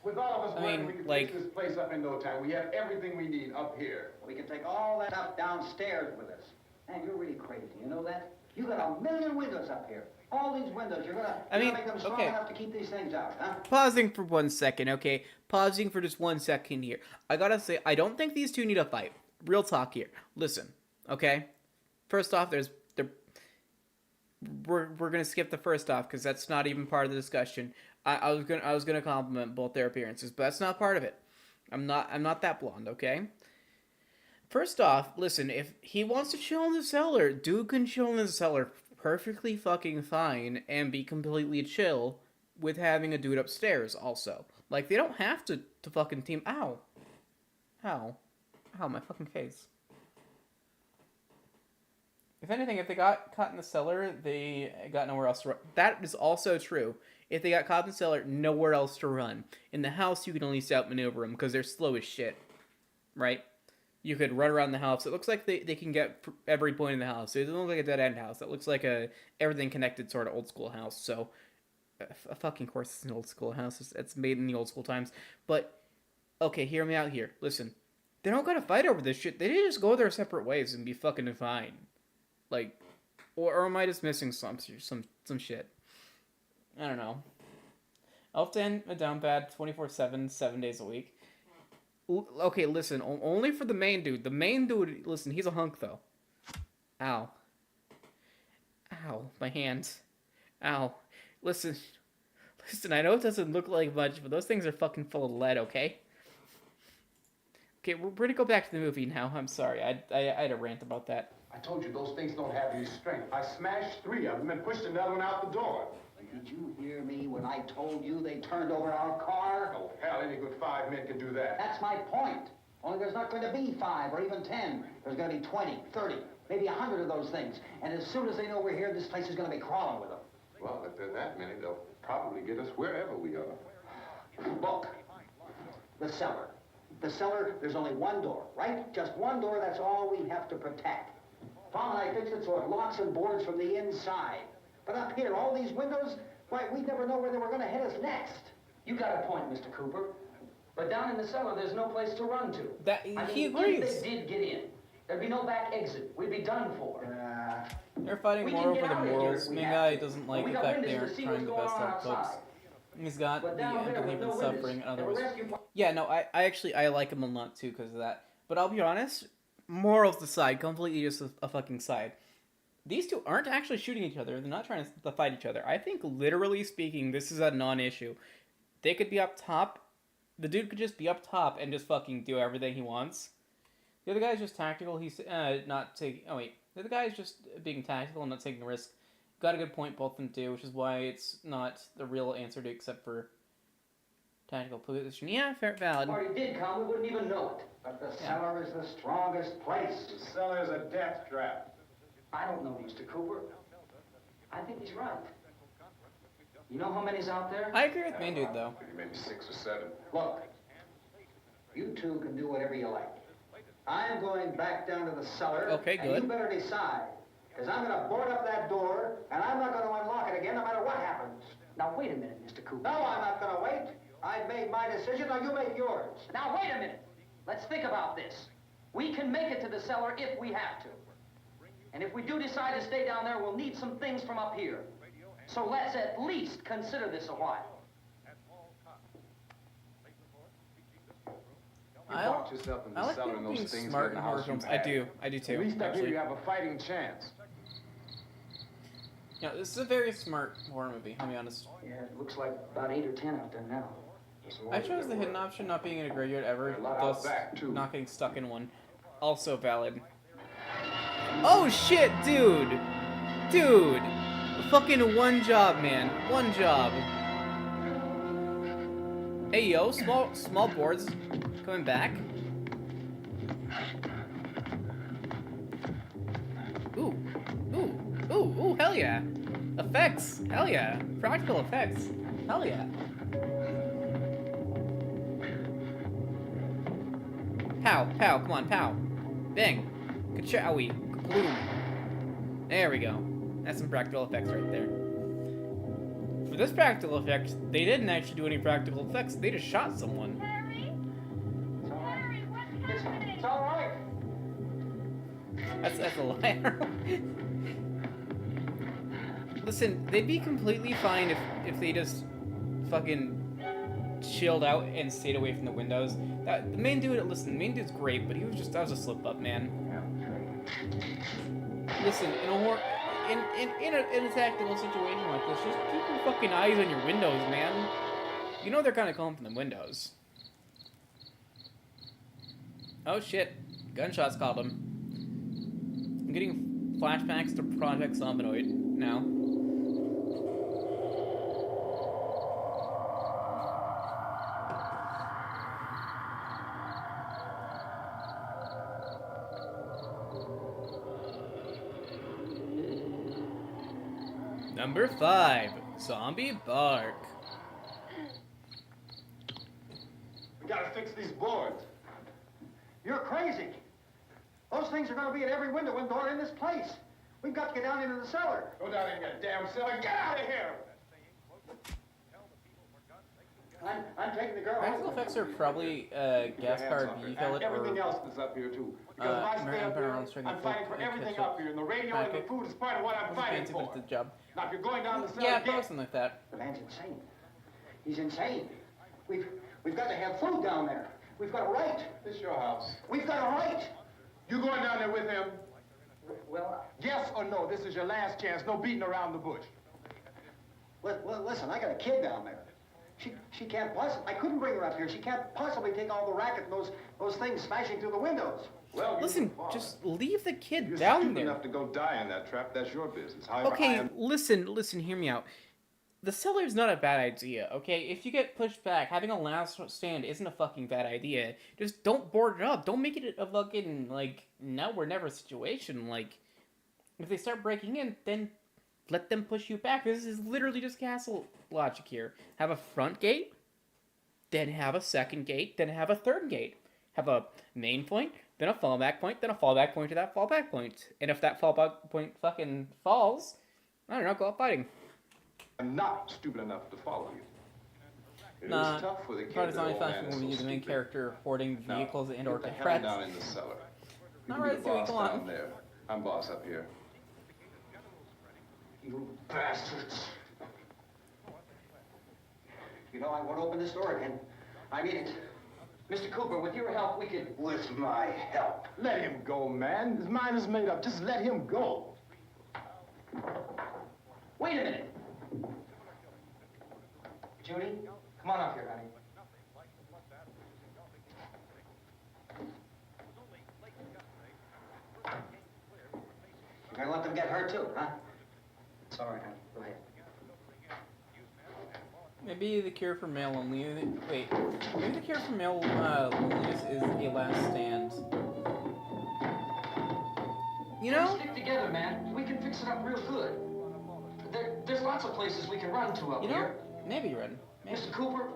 With all of us I working, mean, we can like- fix this place up in no time. We have everything we need up here. We can take all that stuff downstairs with us. Man, you're really crazy. You know that? You got a million windows up here. All these windows, you're gonna make them strong okay. enough to keep these things out, huh? Pausing for 1 second, okay? Pausing for just 1 second here. I gotta say, I don't think these two need a fight. Real talk here. Listen, okay? First off, we're gonna skip the first off because that's not even part of the discussion. I was gonna compliment both their appearances, but that's not part of it. I'm not that blonde, okay? First off, listen, if he wants to chill in the cellar, dude can chill in the cellar perfectly fucking fine and be completely chill with having a dude upstairs also. Like, they don't have to fucking team. Ow, my fucking face. If anything, if they got caught in the cellar, they got nowhere else to run. That is also true. If they got caught in the cellar, nowhere else to run. In the house, you can at least outmaneuver them because they're slow as shit, right? You could run around the house. It looks like they can get every point in the house. It doesn't look like a dead-end house. It looks like a everything connected sort of old-school house. So a fucking course it's an old school house. It's made in the old school times. But okay, hear me out here. Listen, they don't gotta fight over this shit. They just go their separate ways and be fucking fine. Like, or am I just missing some shit? I don't know. Elfton, a down bad, 24/7, 7 days a week. Okay, listen, only for the main dude. The main dude, listen, he's a hunk though. Ow. Ow, my hands. Ow. Listen, I know it doesn't look like much, but those things are fucking full of lead, okay? Okay, we're gonna go back to the movie now. I'm sorry, I had a rant about that. I told you those things don't have any strength. I smashed 3 of them and pushed another one out the door. Did you hear me when I told you they turned over our car? Oh, hell, any good 5 men can do that. That's my point. Only there's not going to be 5 or even 10. There's going to be 20, 30, maybe 100 of those things. And as soon as they know we're here, this place is going to be crawling with them. Well, if there are that many, they'll probably get us wherever we are. Look, the cellar. The cellar, there's only one door, right? Just one door, that's all we have to protect. Tom and I fixed it so it locks and boards from the inside. But up here, all these windows, why, we'd never know where they were going to hit us next. You got a point, Mr. Cooper. But down in the cellar, there's no place to run to. He agrees. If they did get in, there'd be no back exit. We'd be done for. They're fighting We more can over get the out of here morals. if we Main have guy to. doesn't like We the got fact they windows to aren't see trying what's the going best on out folks. outside. He's got But the down there with entertainment no suffering windows, and and a others. rescue Yeah, no, I like him a lot too because of that. But I'll be honest, morals aside, completely just a fucking side. These two aren't actually shooting each other. They're not trying to fight each other. I think, literally speaking, this is a non-issue. They could be up top. The dude could just be up top and just fucking do everything he wants. The other guy's just tactical. He's not taking... Oh, wait. The other guy's just being tactical and not taking a risk. Got a good point, both of them do, which is why it's not the real answer to except for tactical position. Yeah, fair, valid. Or he did come, we wouldn't even know it. But the cellar is the strongest place. The cellar is a death trap. I don't know, Mr. Cooper. I think he's right. You know how many's out there? I agree with main dude, though. Maybe 6 or 7. Look, you two can do whatever you like. I'm going back down to the cellar. Okay, good. And you better decide. Because I'm going to board up that door, and I'm not going to unlock it again no matter what happens. Now, wait a minute, Mr. Cooper. No, I'm not going to wait. I've made my decision, now you make yours. Now, wait a minute. Let's think about this. We can make it to the cellar if we have to. And if we do decide to stay down there, we'll need some things from up here. So let's at least consider this a while. You locked yourself in I the like cellar people and being those things smart get in in the horror house films. you I had. do too, At least up here actually. you have a fighting chance. Yeah, this is a very smart horror movie, I'll be honest. Yeah, it looks like about 8 or 10 out there now. I chose the hidden option, not being in a graveyard ever, A lot out thus back, too. not getting stuck in one. Also valid. Oh shit, dude! Dude! Fucking one job, man. One job. Hey yo, small boards coming back. Ooh, hell yeah. Effects, hell yeah. Practical effects, hell yeah. Pow, come on, pow. Bang. Ka-chowie. Kabloom. There we go. That's some practical effects right there. For this practical effect, they didn't actually do any practical effects. They just shot someone. It's all right. That's a liar. Listen, they'd be completely fine if they just fucking chilled out and stayed away from the windows. The main dude, listen, the main dude's great, but that was a slip up, man. Listen, in a tactical situation like this, just keep your fucking eyes on your windows, man. You know they're kind of coming from the windows. Oh shit, gunshots called him. I'm getting flashbacks to Project Zombinoid now. Number 5, Zombie Bark. We gotta fix these boards. You're crazy. Those things are going to be at every window and door in this place. We've got to get down into the cellar. Go down in that damn cellar. Get out of here! I'm taking the girl Practical home. effects are probably gas-powered vehicle And everything or else that's up here too. Because if I stay Marion up here, Barron's trying to I'm fighting for flip everything ketchup up here, and the radio and the packet. food is part of what I'm fighting fancy, but for. it's the job. Now, if you're going down the cellar Yeah, again, probably something like that. The man's insane. He's insane. We've got to have food down there. We've got a right. this is your house. We've got a right. You going down there with him? Well, Yes or no? This is your last chance. No beating around the bush. listen, I got a kid down there. She can't possibly, I couldn't bring her up here. She can't possibly take all the racket and those things smashing through the windows. Well, Listen, just leave the kid you're down stupid there. enough to go die in that trap. That's your business. However, I Okay, am... listen, hear me out. The cellar's not a bad idea, okay? If you get pushed back, having a last stand isn't a fucking bad idea. Just don't board it up. Don't make it a fucking, like, now or never situation. Like, if they start breaking in, then let them push you back. This is literally just castle logic here. Have a front gate, then have a second gate, then have a third gate. Have a main point, then a fallback point, then a fallback point to that fallback point. And if that fallback point fucking falls, I don't know, go out fighting. I'm not stupid enough to follow you. It Nah, was tough for the kid. part of that Zombie old Fashion man is will be so the main stupid. character hoarding Now, vehicles and or get the hell threats. down in the cellar. You Not can be right, the Zoe, boss come on. down there. I'm boss up here. You bastards. You know, I won't open this door again. I mean it. Mr. Cooper, with your help, we could... With my help. Let him go, man. His mind is made up. Just let him go. Wait a minute. Judy, come on up here, honey. You're gonna let them get hurt too, huh? It's all right, honey. Go ahead. Maybe the cure for male loneliness. Wait, maybe the cure for male loneliness is a last stand. You know? Stick together, man. We can fix it up real good. There's lots of places we can run to up You know? here. Maybe, Red. Maybe. Mr. Cooper,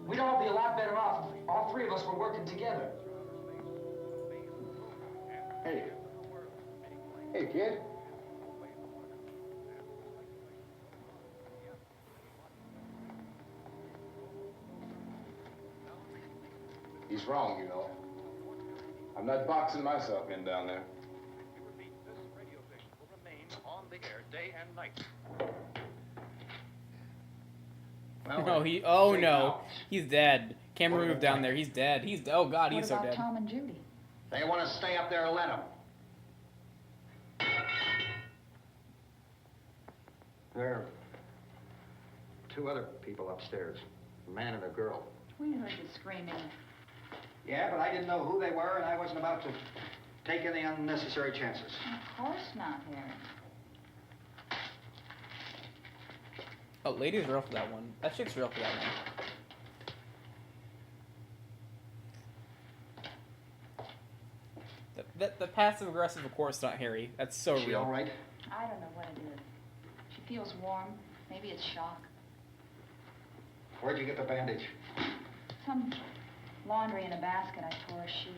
we'd all be a lot better off if all three of us were working together. Hey. Hey, kid. He's wrong, you know. I'm not boxing myself in down there. This radio station will remain on the air day and night. Oh no, he's dead. Camera moved down there. He's dead. Oh god, he's so What about dead. Tom and Judy? They want to stay up there, let them. There are two other people upstairs, a man and a girl. We heard you screaming. Yeah, but I didn't know who they were, and I wasn't about to take any unnecessary chances. Of course not, Harry. Oh, ladies real for that one. That chick's real for that one. The passive aggressive, of course, not Harry. That's so She real. all right? I don't know what it is. She feels warm. Maybe it's shock. Where'd you get the bandage? Some laundry in a basket. I tore a sheet.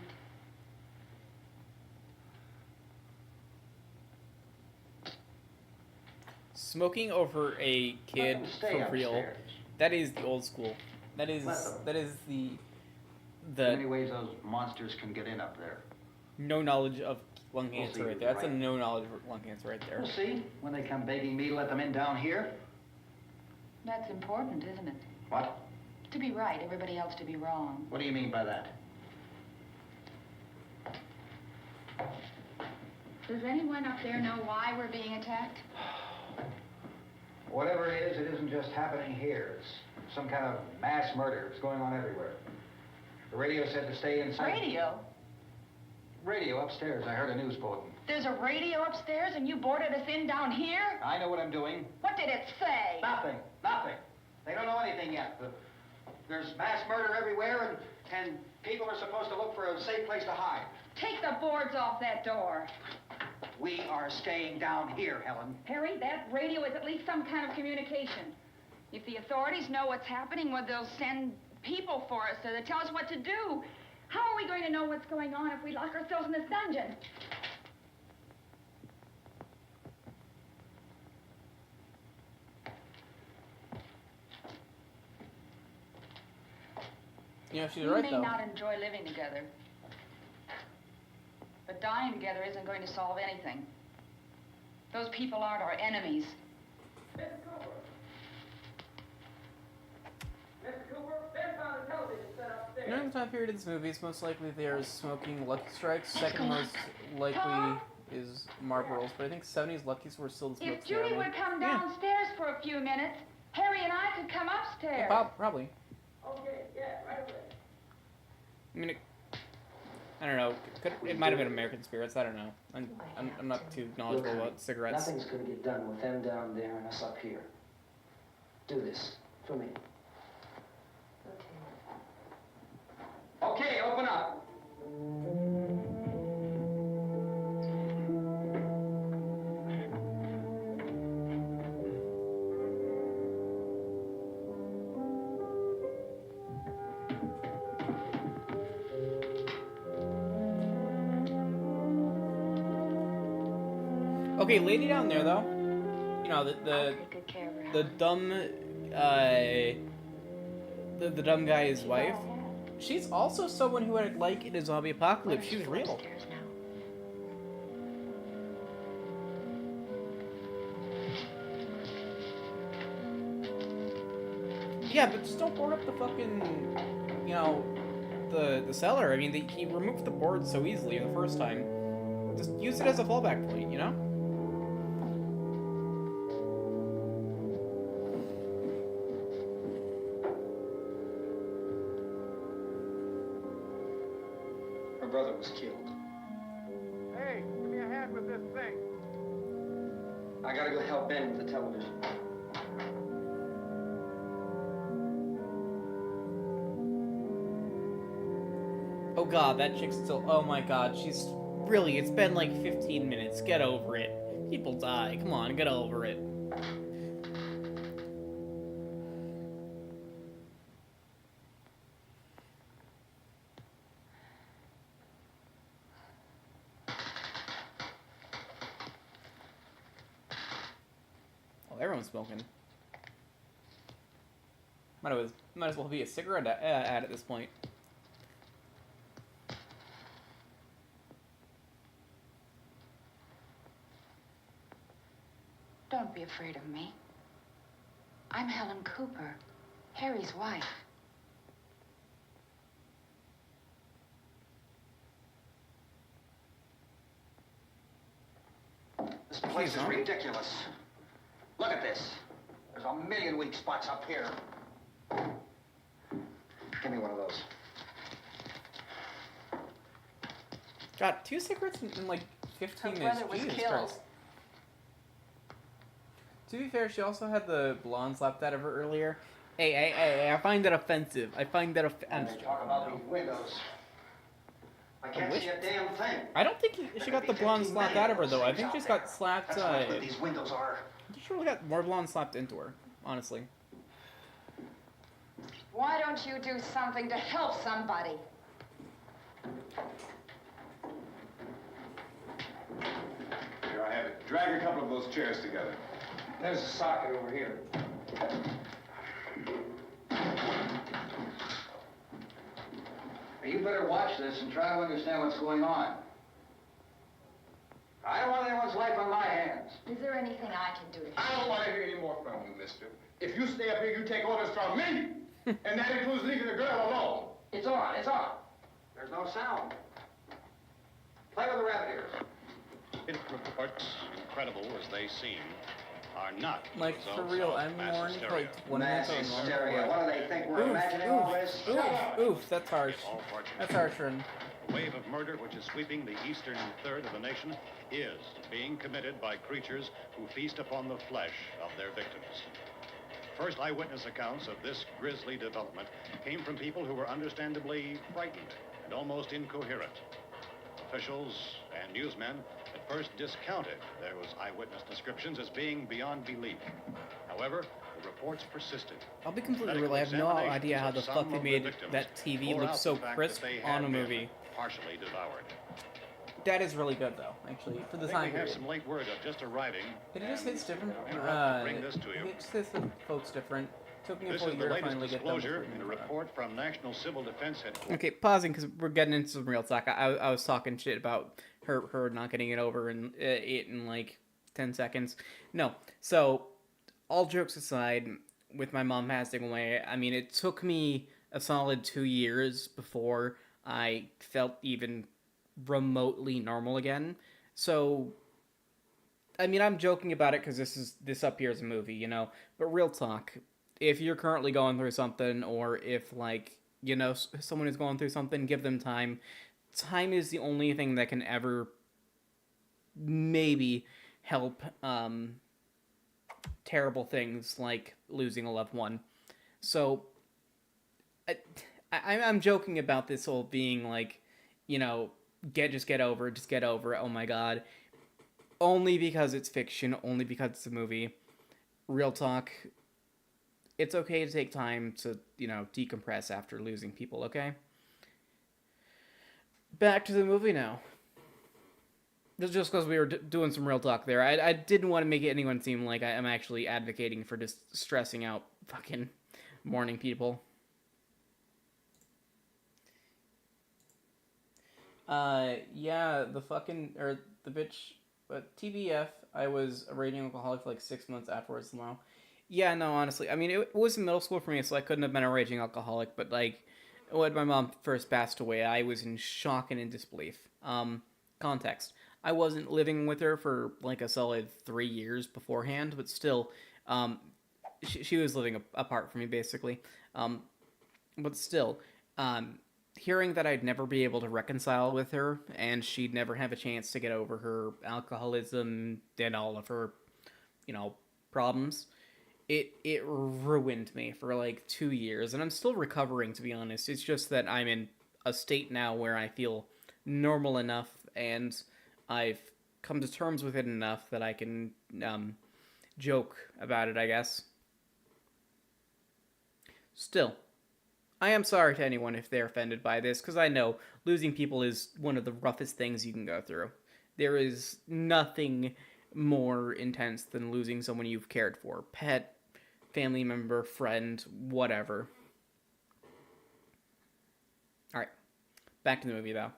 Smoking over a kid Let them stay for real. upstairs. That is the old school. That is Let them. the Many ways those monsters can get in up there. no knowledge of lung We'll cancer see. right there. That's a Right. no knowledge of lung cancer right there. We'll see when they come begging me to let them in down here. That's important, isn't it? What? To be right, everybody else to be wrong. What do you mean by that? Does anyone up there know why we're being attacked? Whatever it is, it isn't just happening here. It's some kind of mass murder. It's going on everywhere. The radio said to stay inside. Radio? Radio upstairs. I heard a news bulletin. There's a radio upstairs and you boarded us in down here? I know what I'm doing. What did it say? Nothing. Nothing. They don't know anything yet. There's mass murder everywhere, and people are supposed to look for a safe place to hide. Take the boards off that door. We are staying down here, Helen. Harry, that radio is at least some kind of communication. If the authorities know what's happening, well, they'll send people for us to tell us what to do. How are we going to know what's going on if we lock ourselves in this dungeon? You know, she's We right may though. not enjoy living together, but dying together isn't going to solve anything. Those people aren't our enemies. Mr. Cooper! Mr. Cooper, Ben found a television set upstairs. During the time period of this movie, it's most likely they are smoking Lucky Strikes. Second most likely is Marlboros, but I think 70s Luckies were still the smoke If Judy would come Yeah. downstairs for a few minutes, Harry and I could come upstairs. Probably. Okay, yeah, right away. I mean, I don't know. It might have been American Spirits. I don't know. I'm not too knowledgeable about cigarettes. Nothing's gonna get done with them down there and us up here. Do this for me. Okay, open up. Okay, lady down there though. You know I'll take good care of her. the dumb the dumb guy's wife. She's also someone who would like in a zombie apocalypse. She was real. Upstairs now. Yeah, but just don't board up the fucking, you know, the cellar. I mean, he removed the board so easily the first time. Just use it as a fallback point, you know? Her brother was killed. Hey, give me a hand with this thing. I gotta go help Ben with the television. Oh god, that chick's still. Oh my god, she's. Really, it's been like 15 minutes. Get over it. People die. Come on, get over it. Oh, everyone's smoking. Might as well be a cigarette ad at this point. Don't be afraid of me. I'm Helen Cooper, Harry's wife. This place is huh? ridiculous. Look at this. There's a million weak spots up here. Give me one of those. Got 2 cigarettes in like 15 Her minutes. brother was Jesus killed. Christ. To be fair, she also had the blonde slapped out of her earlier. Hey, I find that offensive. I find that offensive. Talk about these windows. I can't see a damn thing. I don't think she got the blonde slapped out of her though. I think she's got slapped. That's how good these windows are. I think she really got more blonde slapped into her. Honestly. Why don't you do something to help somebody? Here, I have it. Drag a couple of those chairs together. There's a socket over here. You better watch this and try to understand what's going on. I don't want anyone's life on my hands. Is there anything I can do to I don't want to hear any more from you, mister. If you stay up here, you take orders from me. And that includes leaving the girl alone. It's on, it's on. There's no sound. Play with the rabbit ears. Reports, incredible as they seem, are not Like for results real, of I'm mass warned hysteria. like 1 minute Mass on hysteria. What do they think? We're imagining all this? Oof, that's harsh. All fortunate. That's harsh, Ren. The wave of murder which is sweeping the eastern third of the nation is being committed by creatures who feast upon the flesh of their victims. First eyewitness accounts of this grisly development came from people who were understandably frightened and almost incoherent. Officials and newsmen at first discounted those eyewitness descriptions as being beyond belief. However, the reports persisted. I'll be completely Medical real. I have no examinations idea how of the some fuck they of the made victims that TV bore look out so the fact crisp that they on a had been movie. partially devoured. That is really good though, actually, for the I time think we have period. some late word of just arriving. It just hits different. We're gonna have to bring this to you. It just hits the folks different Took me a This full is the year to latest finally get done disclosure with in a reading that. report from National Civil Defense Headquarters. Okay, pausing because we're getting into some real talk. I was talking shit about her not getting it over in it in like 10 seconds. No, so all jokes aside, with my mom passing away, I mean, it took me a solid 2 years before I felt even remotely normal again. So, I mean, I'm joking about it because this up here is a movie, you know. But real talk, if you're currently going through something, or if like you know someone is going through something, give them time. Time is the only thing that can ever maybe help terrible things like losing a loved one. So I'm joking about this whole being like, you know, just get over it. Oh my god. Only because it's fiction, only because it's a movie. Real talk, it's okay to take time to, you know, decompress after losing people, okay? Back to the movie now. Just because we were doing some real talk there. I didn't want to make anyone seem like I'm actually advocating for just stressing out fucking mourning people. Yeah, the bitch, but TBF, I was a raging alcoholic for like 6 months afterwards now. Yeah, no, honestly, I mean, it was in middle school for me, so I couldn't have been a raging alcoholic, but like, when my mom first passed away, I was in shock and in disbelief. Context. I wasn't living with her for like a solid 3 years beforehand, but still, she was living apart from me, basically. But still, hearing that I'd never be able to reconcile with her, and she'd never have a chance to get over her alcoholism and all of her, you know, problems, it ruined me for like 2 years, and I'm still recovering, to be honest. It's just that I'm in a state now where I feel normal enough, and I've come to terms with it enough that I can joke about it, I guess. Still, I am sorry to anyone if they're offended by this, because I know losing people is one of the roughest things you can go through. There is nothing more intense than losing someone you've cared for. Pet, family member, friend, whatever. Alright, back to the movie, though.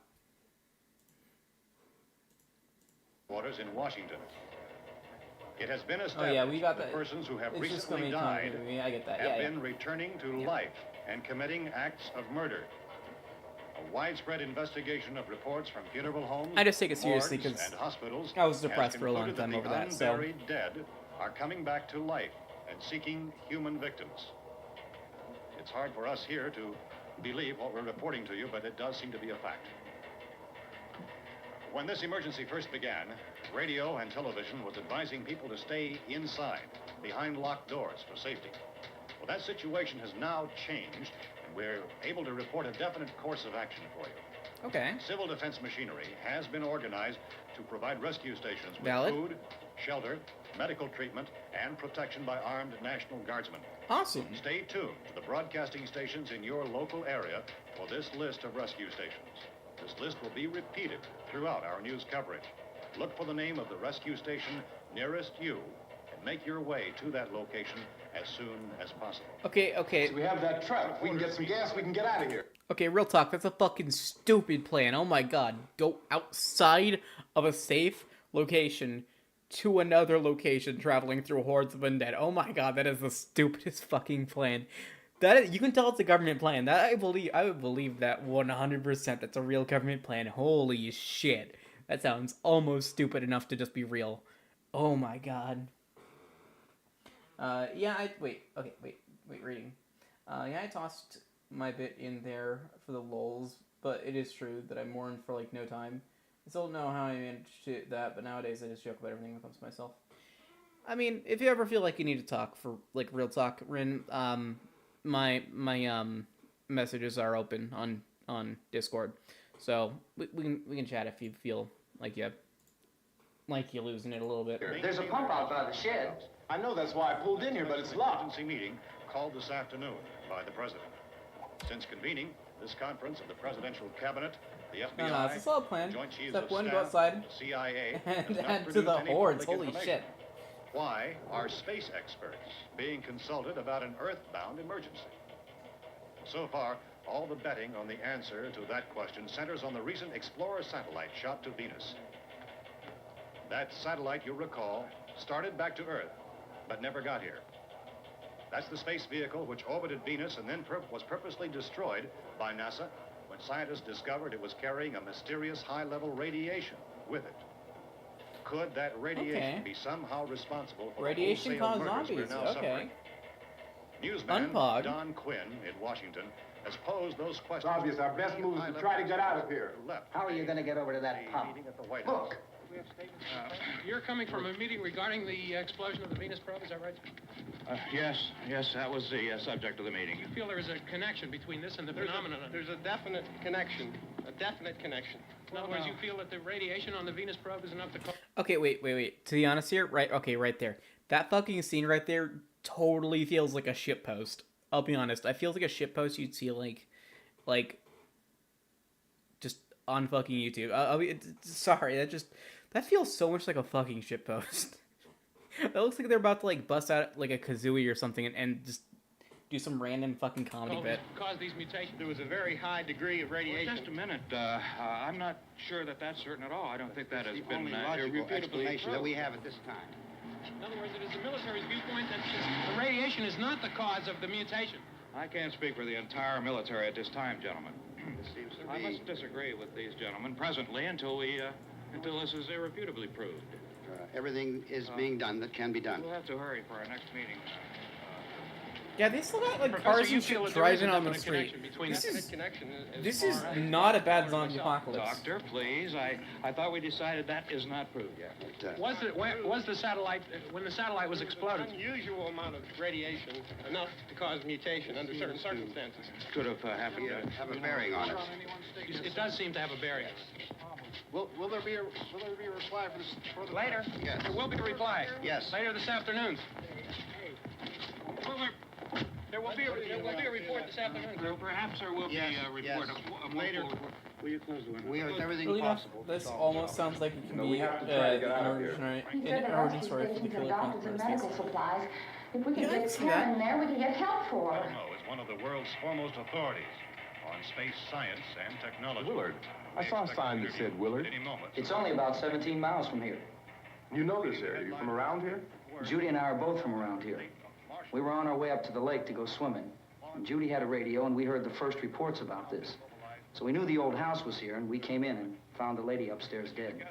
Quarters in Washington. It has been established we got that that. persons who have It's just gonna recently be died movie. I get that. have Yeah, been returning to life and committing acts of murder. A widespread investigation of reports from funeral homes, I just take it seriously morgues, 'cause and hospitals I was has depressed for a long concluded time over the that, so- unburied dead are coming back to life and seeking human victims. It's hard for us here to believe what we're reporting to you, but it does seem to be a fact. When this emergency first began, radio and television was advising people to stay inside, behind locked doors for safety. Well, that situation has now changed, and we're able to report a definite course of action for you. Okay. Civil defense machinery has been organized to provide rescue stations with Valid. food, shelter, medical treatment, and protection by armed National Guardsmen. Awesome. Stay tuned to the broadcasting stations in your local area for this list of rescue stations. This list will be repeated throughout our news coverage. Look for the name of the rescue station nearest you and make your way to that location as soon as possible. Okay. We have that truck. If we can get some gas, we can get out of here. Okay, real talk, that's a fucking stupid plan. Oh my god. Go outside of a safe location to another location traveling through hordes of undead. Oh my god, that is the stupidest fucking plan. You can tell it's a government plan. I would believe that 100%. That's a real government plan. Holy shit. That sounds almost stupid enough to just be real. Oh my god. Reading. I tossed my bit in there for the lulz, but it is true that I mourned for like no time. I still don't know how I managed to that, but nowadays I just joke about everything that comes to myself. I mean, if you ever feel like you need to talk for like real talk, Rin, my messages are open on Discord, so we can chat if you feel like you're losing it a little bit. There's a pump out by the shed. I know that's why I pulled in here, but it's locked. Emergency meeting called this afternoon by the president. Since convening this conference of the presidential cabinet, the FBI, No, it's a solid plan. Joint Chiefs Step of one, Staff, go outside the CIA, and has not add to produced the any hordes. public Holy information. shit. Why are space experts being consulted about an Earth-bound emergency? So far, all the betting on the answer to that question centers on the recent Explorer satellite shot to Venus. That satellite, you'll recall, started back to Earth, but never got here. That's the space vehicle which orbited Venus and then was purposely destroyed by NASA when scientists discovered it was carrying a mysterious high-level radiation with it. Could that radiation be somehow responsible for Radiation the wholesale cause murders we're zombies. now Okay. suffering? Newsman Unpog. Don Quinn in Washington has posed those questions. It's obvious our best move is to try to get out of here. How are you going to get over to that pub? Meeting at the White House. Look, You're coming from a meeting regarding the explosion of the Venus probe, is that right? Yes, that was the subject of the meeting. You feel there is a connection between this and the phenomenon? There's a definite connection. A definite connection. In other words, you feel that the radiation on the Venus probe is enough to cause... Okay, wait. To be honest here, right there. That fucking scene right there totally feels like a shitpost. I'll be honest. I feel like a shitpost you'd see like just on fucking YouTube. Sorry, that feels so much like a fucking shitpost. That looks like they're about to like bust out like a kazooie or something and just do some random fucking comedy bit. Cause these mutations. There was a very high degree of radiation. Well, just a minute. I'm not sure that that's certain at all. I don't think that has been only logical irrefutably explanation that we proved. have at this time. In other words, it is the military's viewpoint that the radiation is not the cause of the mutation. I can't speak for the entire military at this time, gentlemen. This seems to I be... must disagree with these gentlemen presently until this is irrefutably proved. everything is being done that can be done. We'll have to hurry for our next meeting. Yeah, they still got like Professor, cars you and feel shit that there is driving a on the definite street. connection between This is connection this is not a bad zombie apocalypse. Doctor, please. I thought we decided that is not proved yet. Was the satellite, when the satellite was exploded? Unusual amount of radiation, enough to cause mutation under certain circumstances. Could have happened. Have a bearing on it. It does seem to have a bearing. Will there be a reply for this further? Later. Yes. There will be a reply. Yes. Later this afternoon. There will be a report this afternoon. Perhaps there will be a report. Later. Will you close the window? We have everything Really, possible. this almost sounds like it can we be have to try to get out of an here. origin Rescue story for the stations Philippine have doctors and War. medical supplies. If we could Yeah, I can get see Ken that. in there, we could get help for her. Elmo is one of the world's foremost authorities on space science and technology. Willard. I saw a sign that said Willard. Any moment. It's only about 17 miles from here. You know this area. You from around here? Judy and I are both from around here. We were on our way up to the lake to go swimming. And Judy had a radio, and we heard the first reports about this. So we knew the old house was here, and we came in and found the lady upstairs dead.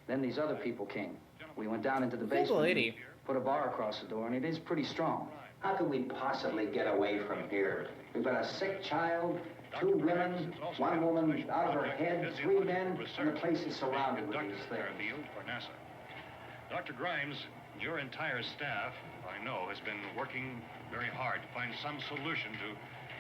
Then these other people came. We went down into the Who's the basement, lady? put a bar across the door, and it is pretty strong. How could we possibly get away from here? We've got a sick child, 2 women, 1 woman out of her head, 3 men, and the place is surrounded with these things. Fairfield for NASA. Dr. Grimes, your entire staff, I know, has been working very hard to find some solution to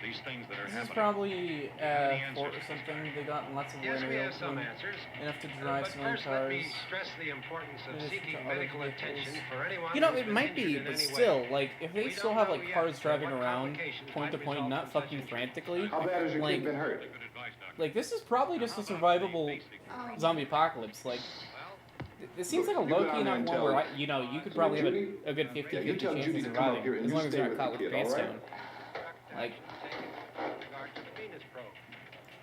these things that are This is happening. probably Any fort or answers? something. They got lots of Yes, we linear have some open, answers. enough to drive But some first, cars. let me stress the importance of It is seeking to other medical vehicles. attention for anyone You know, who's it been might be, injured in but any way. still, like, if they We still don't have know like yet cars driving what around, complications point to might point, result not from fucking such a frantically, How bad has your like, kid been hurt? Good advice, Doctor. like this is probably just a survivable zombie apocalypse. Like, it seems like a You go low-key down there enough and one tell- where you know you could probably have Judy? a good 50-50 Yeah, you tell chance Judy of to come up surviving here and as you long as stay you're with not the caught with kid, all right? Paystone. Like, Regard to the Venus probe.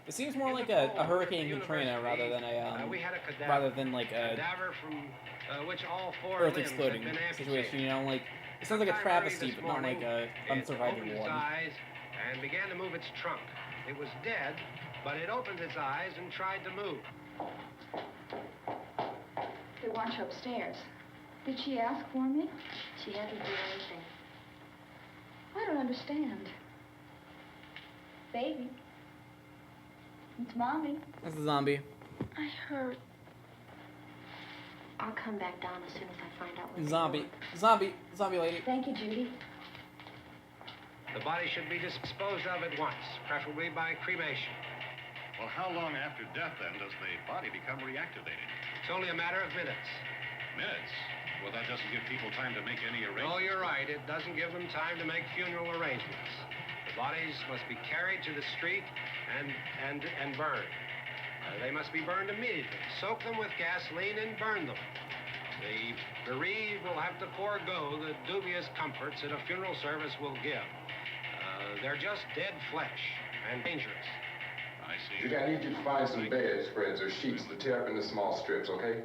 it seems more like a Hurricane Katrina rather than We had a cadaver. rather than like a Cadaver from which all 4 Earth limbs exploding had been situation. amputated. You know, like it sounds like a travesty, but not like a It unsurvivable opened its one. eyes and began to move its trunk. It was dead, but it opened its eyes and tried to move. They want you upstairs. Did she ask for me? She hasn't done anything. I don't understand. Baby. It's Mommy. That's a zombie. I heard. I'll come back down as soon as I find out what they Zombie. want. Zombie lady. Thank you, Judy. The body should be disposed of at once, preferably by cremation. Well, how long after death, then, does the body become reactivated? It's only a matter of minutes. Minutes? Well, that doesn't give people time to make any arrangements. Oh, you're right. It doesn't give them time to make funeral arrangements. The bodies must be carried to the street and burned. They must be burned immediately. Soak them with gasoline and burn them. The bereaved will have to forego the dubious comforts that a funeral service will give. They're just dead flesh and dangerous. I see. Judy, I need you to find some bedspreads or sheets to tear up into small strips, okay?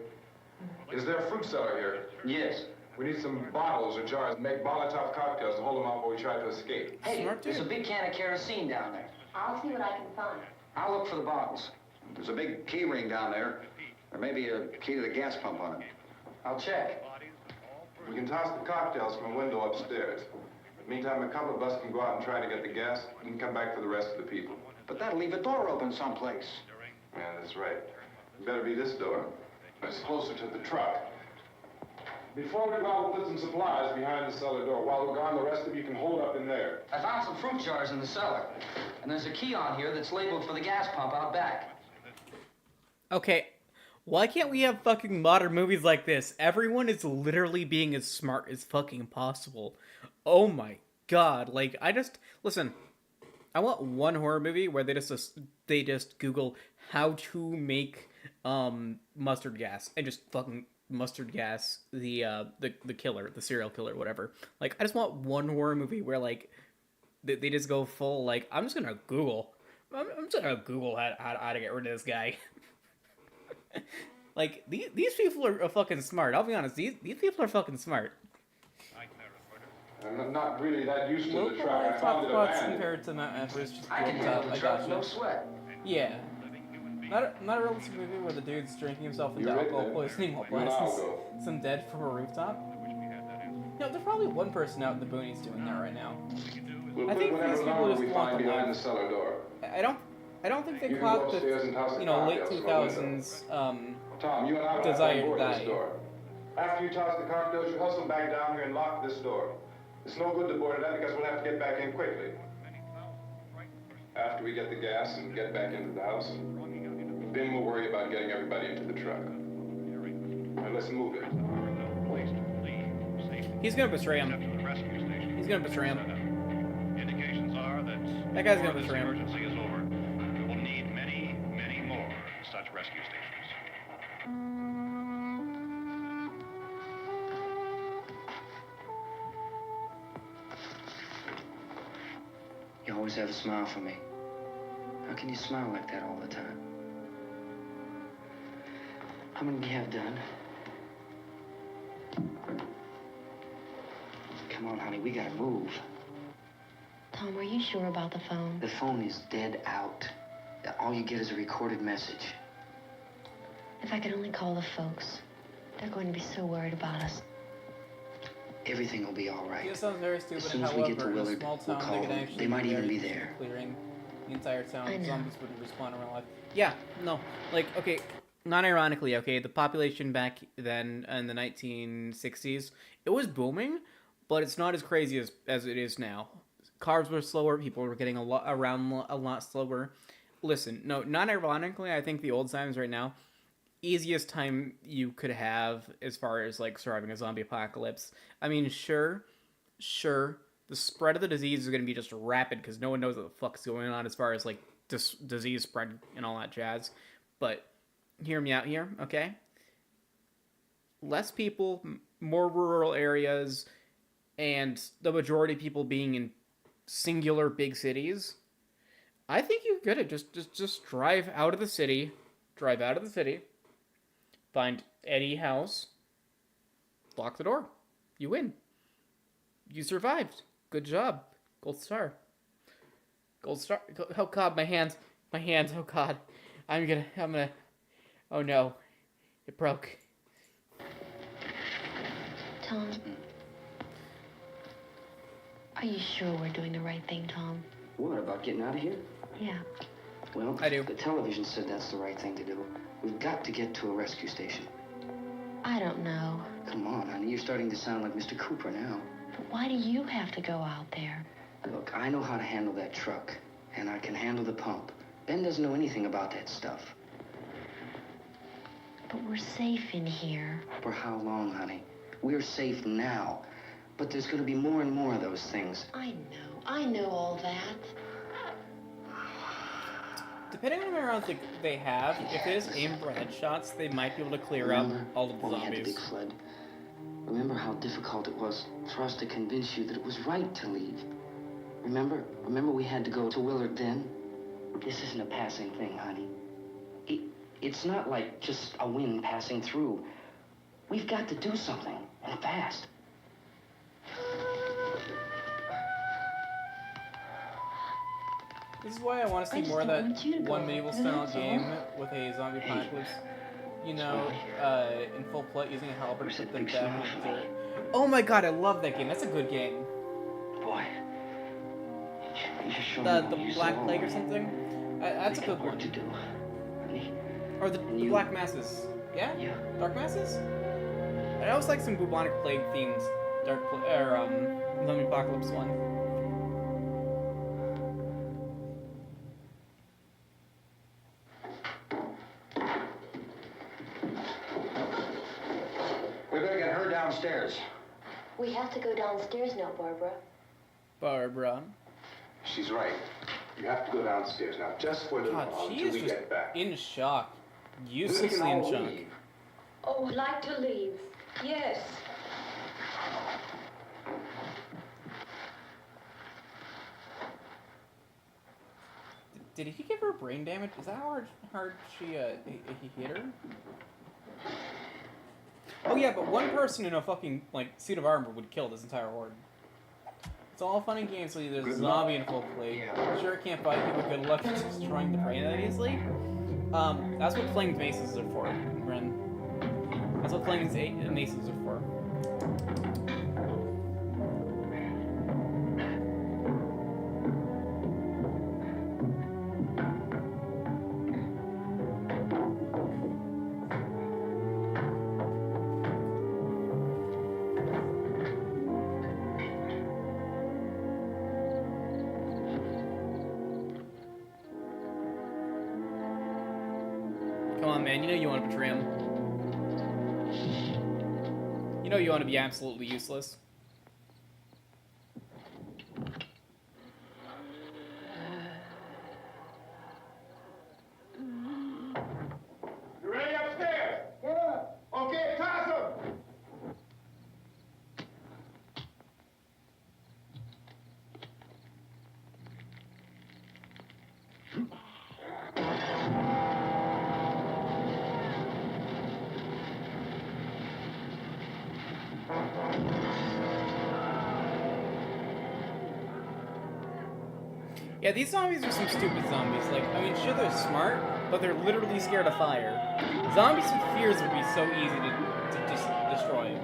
Is there a fruit cellar here? Yes. We need some bottles or jars to make Molotov cocktails to hold them out while we try to escape. Hey, Smart there's a dude. big can of kerosene down there. I'll see what I can find. I'll look for the bottles. There's a big key ring down there. Or maybe a key to the gas pump on it. I'll check. We can toss the cocktails from a window upstairs. Meantime, a couple of us can go out and try to get the gas and come back for the rest of the people. But that'll leave a door open someplace. Yeah, that's right. It better be this door. It's closer to the truck. Before we go out, we'll put some supplies behind the cellar door. While we're gone, the rest of you can hold up in there. I found some fruit jars in the cellar. And there's a key on here that's labeled for the gas pump out back. Okay, why can't we have fucking modern movies like this? Everyone is literally being as smart as fucking possible. Oh my god, like, listen, I want one horror movie where they just Google how to make, mustard gas, and just fucking mustard gas the killer, the serial killer, whatever. Like, I just want one horror movie where, like, they just go full, like, I'm just gonna Google how to get rid of this guy. Like, these people are fucking smart. I'll be honest, these people are fucking smart. I'm not really that used to the Local truck. I found it spots abandoned. compared to Mount Everest. Just I can built handle up. the I truck, gotcha. no sweat. Yeah. Not a realistic movie where the dude's drinking himself into You're right alcohol there. poisoning while You and I'll blasting go. some dead from a rooftop. You know, there's probably one person out in the boonies doing that right now. We'll I put think whatever these people lumber just we want find the behind money. the cellar door. I don't think they You can caught go upstairs and toss the, the late cocktails from the window. 2000s, Tom, you and I will Desire have to board to this die. door. After you toss the cocktails, you hustle back down here and lock this door. It's no good to board it up because we'll have to get back in quickly. After we get the gas and get back into the house, then we'll worry about getting everybody into the truck. Now let's move it. he's gonna betray him. He's gonna betray him. Indications are that That guy's gonna before this betray him. emergency is over, we will need many, many more such rescue stations. You always have a smile for me. How can you smile like that all the time? How many do you have done? Come on, honey, we gotta move. Tom, are you sure about the phone? The phone is dead out. All you get is a recorded message. If I could only call the folks. They're going to be so worried about us. Everything will be all right. It sounds very stupid. As soon as we get to However, in a Willard, small we'll town, call they could them. actually They might even very be easy there. clearing the entire town. I know. Zombies wouldn't respawn in real life. Yeah, no, like, okay, not ironically, okay, the population back then in the 1960s, it was booming, but it's not as crazy as it is now. Cars were slower. People were getting around a lot slower. Listen, no, not ironically, I think the old times right now, easiest time you could have as far as, like, surviving a zombie apocalypse. I mean, sure, the spread of the disease is going to be just rapid because no one knows what the fuck's going on as far as, like, disease spread and all that jazz. But hear me out here, okay? Less people, more rural areas, and the majority of people being in singular big cities. I think you're good at just drive out of the city. Find any house. Lock the door. You win. You survived. Good job. Gold star. Oh god, my hands. Oh god. I'm gonna, oh no. It broke. Tom, are you sure we're doing the right thing, Tom? What, about getting out of here? Yeah. Well, I do. The television said that's the right thing to do. We've got to get to a rescue station. I don't know. Come on, honey, you're starting to sound like Mr. Cooper now. But why do you have to go out there? Look, I know how to handle that truck, and I can handle the pump. Ben doesn't know anything about that stuff. But we're safe in here. For how long, honey? We're safe now. But there's going to be more and more of those things. I know all that. Depending on how many rounds they have, if it is aimed for headshots, they might be able to clear out all of the when we had the big zombies. flood? Remember how difficult it was for us to convince you that it was right to leave? Remember we had to go to Willard then? This isn't a passing thing, honey. It's not like just a wind passing through. We've got to do something, and fast. This is why I want to see more of that one medieval style game with a zombie apocalypse. You know, in full play using a halberd to put them back into... Oh my god, I love that game. That's a good game. Boy. The Black Plague or something? That's a good one. Or the Black Masses. Yeah? Dark Masses? I always like some bubonic plague themes. Zombie apocalypse one. We better get her downstairs. We have to go downstairs now, Barbara. Barbara. She's right. You have to go downstairs now, just for a little God, while she until is we just get back. in shock. We can Uselessly in all shock. leave. Oh, I'd like to leave. Yes. Did he give her brain damage? Is that how hard he hit her? Oh yeah, but one person in a fucking, like, suit of armor would kill this entire horde. It's all fun and games until there's a zombie in full plate. Sure, it can't fight you, but good luck destroying the brain that easily. That's what flamed maces are for, Ren. That's what flamed maces are for. Come on, man. You know you want to betray him. You know you want to be absolutely useless. You ready upstairs? Yeah. Okay, toss him. Yeah, these zombies are some stupid zombies. Like, I mean, sure, they're smart, but they're literally scared of fire. Zombies with fears would be so easy to just destroy.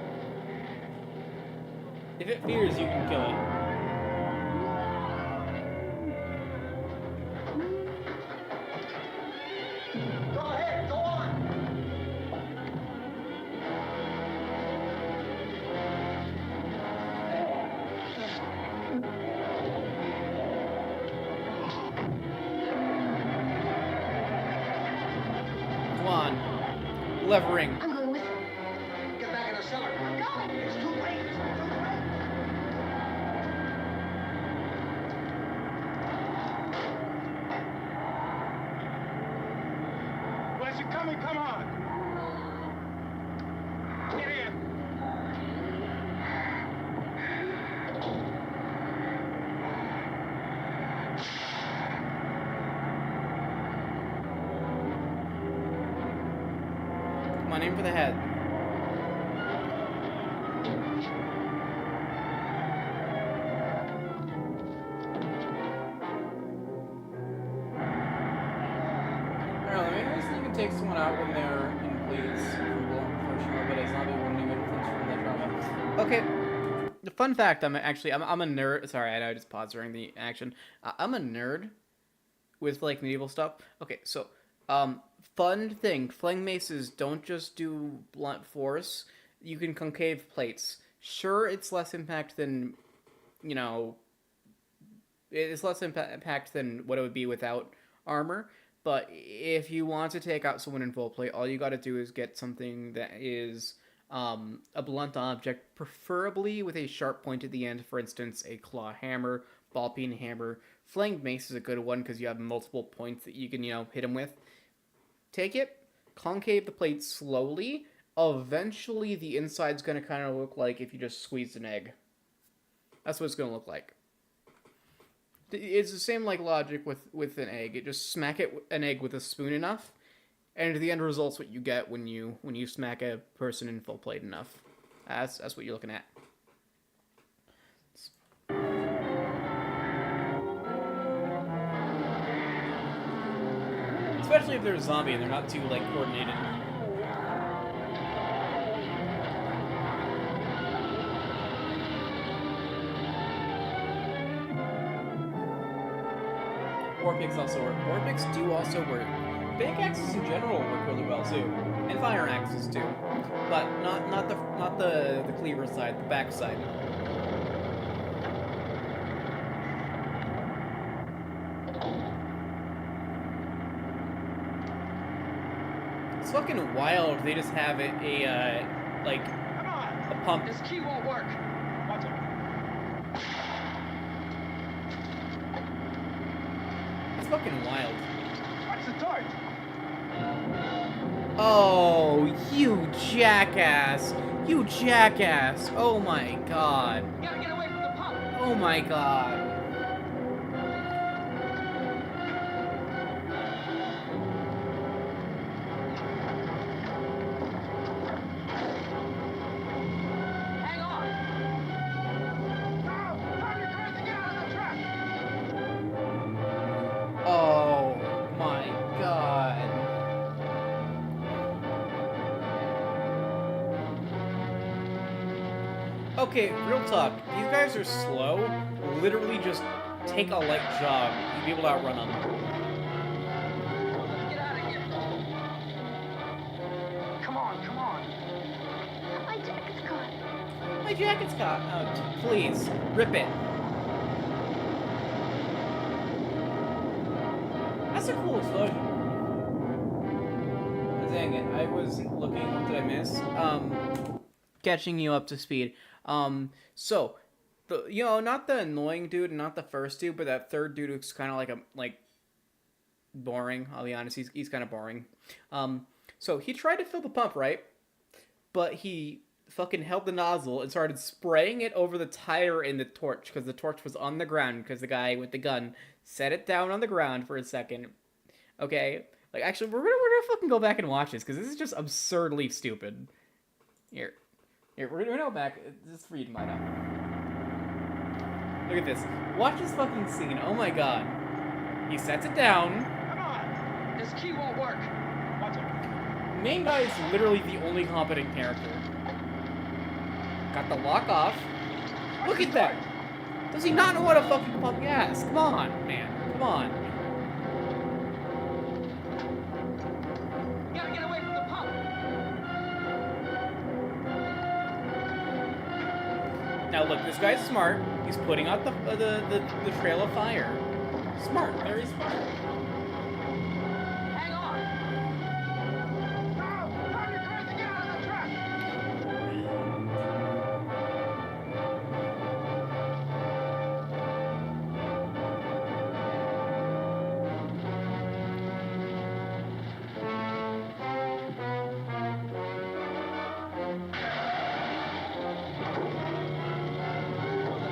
If it fears, you can kill it. Go ahead, go on. Come on. Levering. I'm going with him. Get back in the cellar. Go. It's too late. It's too late. Where's it coming? Come on. Get in. Come on, aim for the head. Alright, maybe this even take someone out when they're in bleeds for sure, but a zombie wouldn't even flinch from that trauma. Okay. The fun fact, I'm a nerd. Sorry, I just paused during the action. I'm a nerd with, like, medieval stuff. Okay, so, fun thing. Flaying maces don't just do blunt force. You can concave plates. Sure, it's less impact than, you know, it's less impact than what it would be without armor. But if you want to take out someone in full plate, all you got to do is get something that is a blunt object, preferably with a sharp point at the end. For instance, a claw hammer, ball peen hammer, Flaying mace is a good one because you have multiple points that you can, hit him with. Take it, concave the plate slowly. Eventually, the inside's going to kind of look like if you just squeezed an egg. That's what it's going to look like. It's the same like logic with an egg. It just smack an egg with a spoon enough, and the end result's what you get when you smack a person in full plate enough. That's what you're looking at. Especially if they're a zombie and they're not too like coordinated. War pigs also work. War pigs do also work. Bank axes in general work really well too, and fire axes too, but not the cleaver side, the back side. It's fucking wild. They just have a pump. This key won't work. Watch it. It's fucking wild. Watch the torch. Oh, you jackass! You jackass! Oh my god! You gotta get away from the pump. Oh my god! Hang on. Oh my god. Okay, real talk. These guys are slow. Literally just take a light jog. You'll be able to outrun them. Get out of here. Come on, come on. My jacket's caught. My jacket's caught. Oh, please, rip it. That's a cool explosion. Dang it, I was looking, what did I miss? Catching you up to speed. So, not the annoying dude and not the first dude, but that third dude who's kind of like boring, I'll be honest, he's kind of boring. So he tried to fill the pump, right? But he fucking held the nozzle and started spraying it over the tire in the torch, because the torch was on the ground, because the guy with the gun set it down on the ground for a second. Okay? Like, actually, we're gonna fucking go back and watch this, because this is just absurdly stupid. Here, we're gonna go back, just for you to find out. Look at this. Watch this fucking scene. Oh my god. He sets it down. Come on. This key won't work. Watch it. Main guy is literally the only competent character. Got the lock off. Look at that. Does he not know how to fucking pump gas? Come on, man. Come on. You gotta get away from the pump. Now look, this guy's smart. He's putting out the trail of fire. Smart, very smart. Hang on.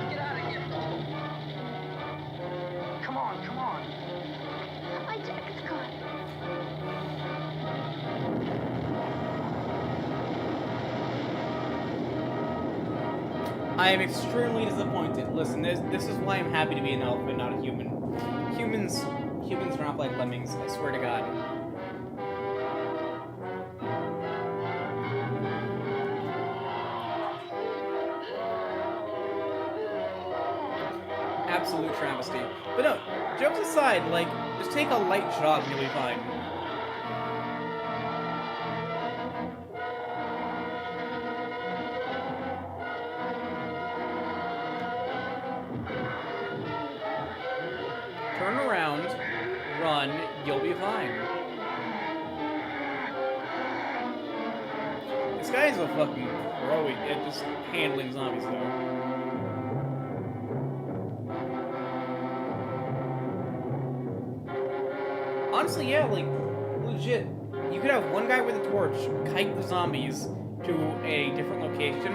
Get out of here. Come on, come on. My jacket's caught. I am extremely disappointed. Listen, this is why I'm happy to be an elf and not a human. Humans are not like lemmings, I swear to God. Absolute travesty. But no, jokes aside, like, just take a light jog and you'll be fine. Turn around, run, you'll be fine. This guy is a fucking pro at just handling zombies, though. Honestly, yeah, like, legit. You could have one guy with a torch kite the zombies to a different location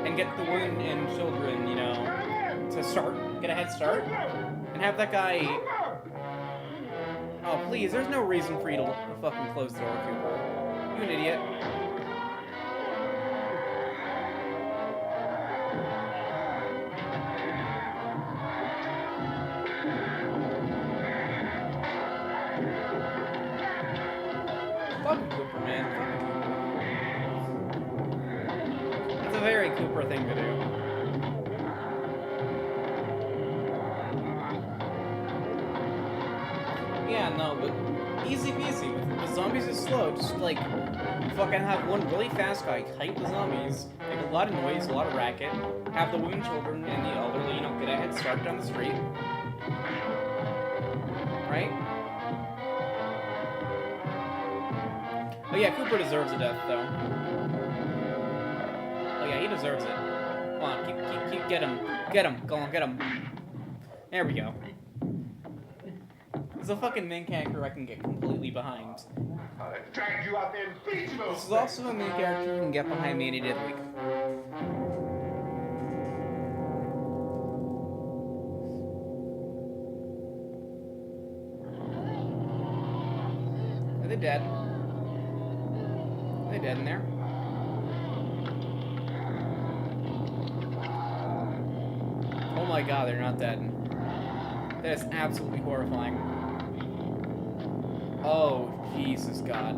and get the women and children, you know, to get a head start, and have that guy... Oh, please, there's no reason for you to fucking close the door, Cooper. You an idiot. Fucking Cooper, man. That's a very Cooper thing to do. Yeah, no, but easy peasy. The zombies is slow. Just like fucking have one really fast guy kite the zombies, make a lot of noise, a lot of racket, have the women, children, and the elderly, you know, get a head start down the street. Right? Oh yeah, Cooper deserves a death though. Oh yeah, he deserves it. Come on, keep, get him, go on, get him. There we go. This is a fucking main character I can get completely behind. I dragged you out there and beat you. This is also a main character who can get behind me any day of the week. Are they dead? Are they dead in there? Oh my god, they're not dead. That is absolutely horrifying. Oh, Jesus God.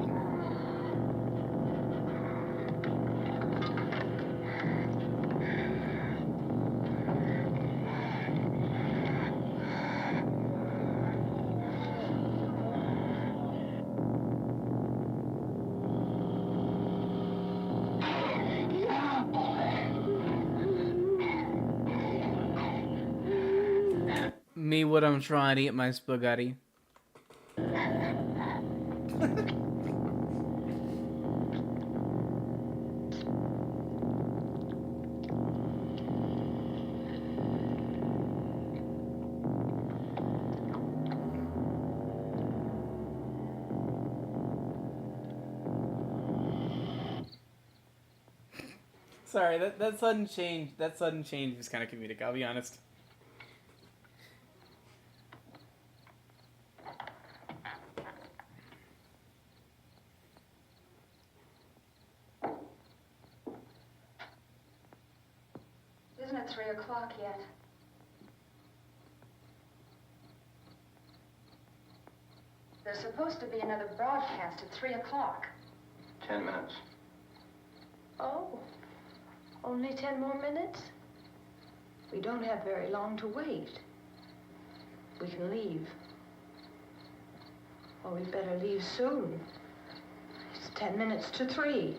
Me what I'm trying to eat my spaghetti. Sorry, that sudden change was kind of comedic, I'll be honest. Isn't it 3 o'clock yet? There's supposed to be another broadcast at 3 o'clock. 10 minutes. Oh, only 10 more minutes? We don't have very long to wait. We can leave. Well, we'd better leave soon. It's 10 minutes to 3.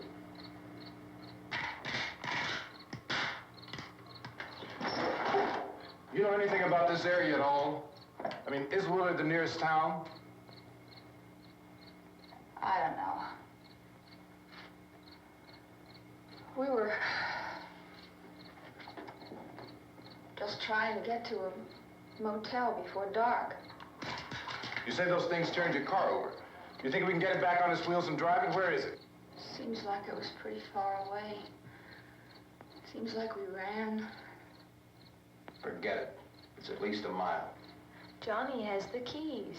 You know anything about this area at all? I mean, is Willard the nearest town? I don't know. We were just trying to get to a motel before dark. You say those things turned your car over. You think we can get it back on its wheels and drive it? Where is it? Seems like it was pretty far away. Seems like we ran. Forget it. It's at least a mile. Johnny has the keys.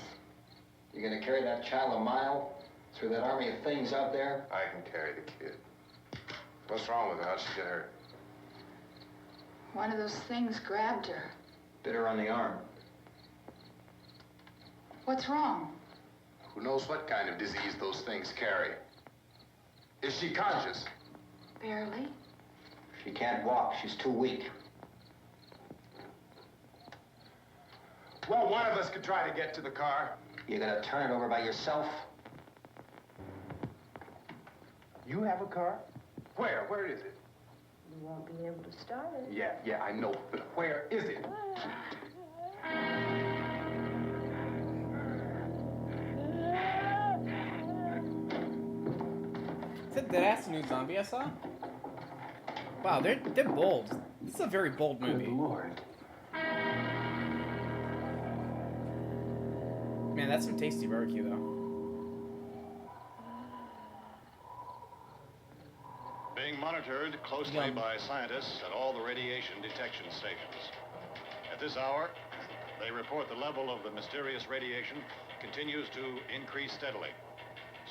You gonna carry that child a mile through that army of things out there? I can carry the kid. What's wrong with her? How'd she get hurt? One of those things grabbed her. Bit her on the arm. What's wrong? Who knows what kind of disease those things carry? Is she conscious? Barely. She can't walk. She's too weak. Well, one of us could try to get to the car. You gonna turn it over by yourself? You have a car? Where? Where is it? You won't be able to start it. Yeah, I know. But where is it? Is that Deadass the new zombie I saw? Wow, they're bold. This is a very bold movie. Good Lord. Man, Man, that's some tasty barbecue, though. Being monitored closely by scientists at all the radiation detection stations. At this hour, they report the level of the mysterious radiation continues to increase steadily.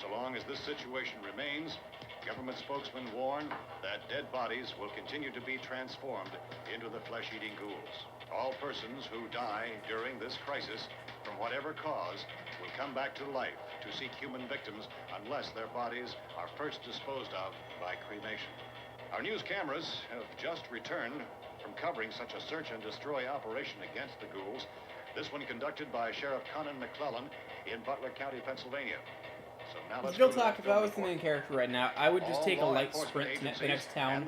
So long as this situation remains, government spokesmen warn that dead bodies will continue to be transformed into the flesh-eating ghouls. All persons who die during this crisis, from whatever cause, will come back to life to seek human victims unless their bodies are first disposed of by cremation. Our news cameras have just returned from covering such a search and destroy operation against the ghouls, this one conducted by Sheriff Conan McClellan in Butler County, Pennsylvania. So now let's Real talk, if I was the main character right now, I would just take a light sprint to the next town.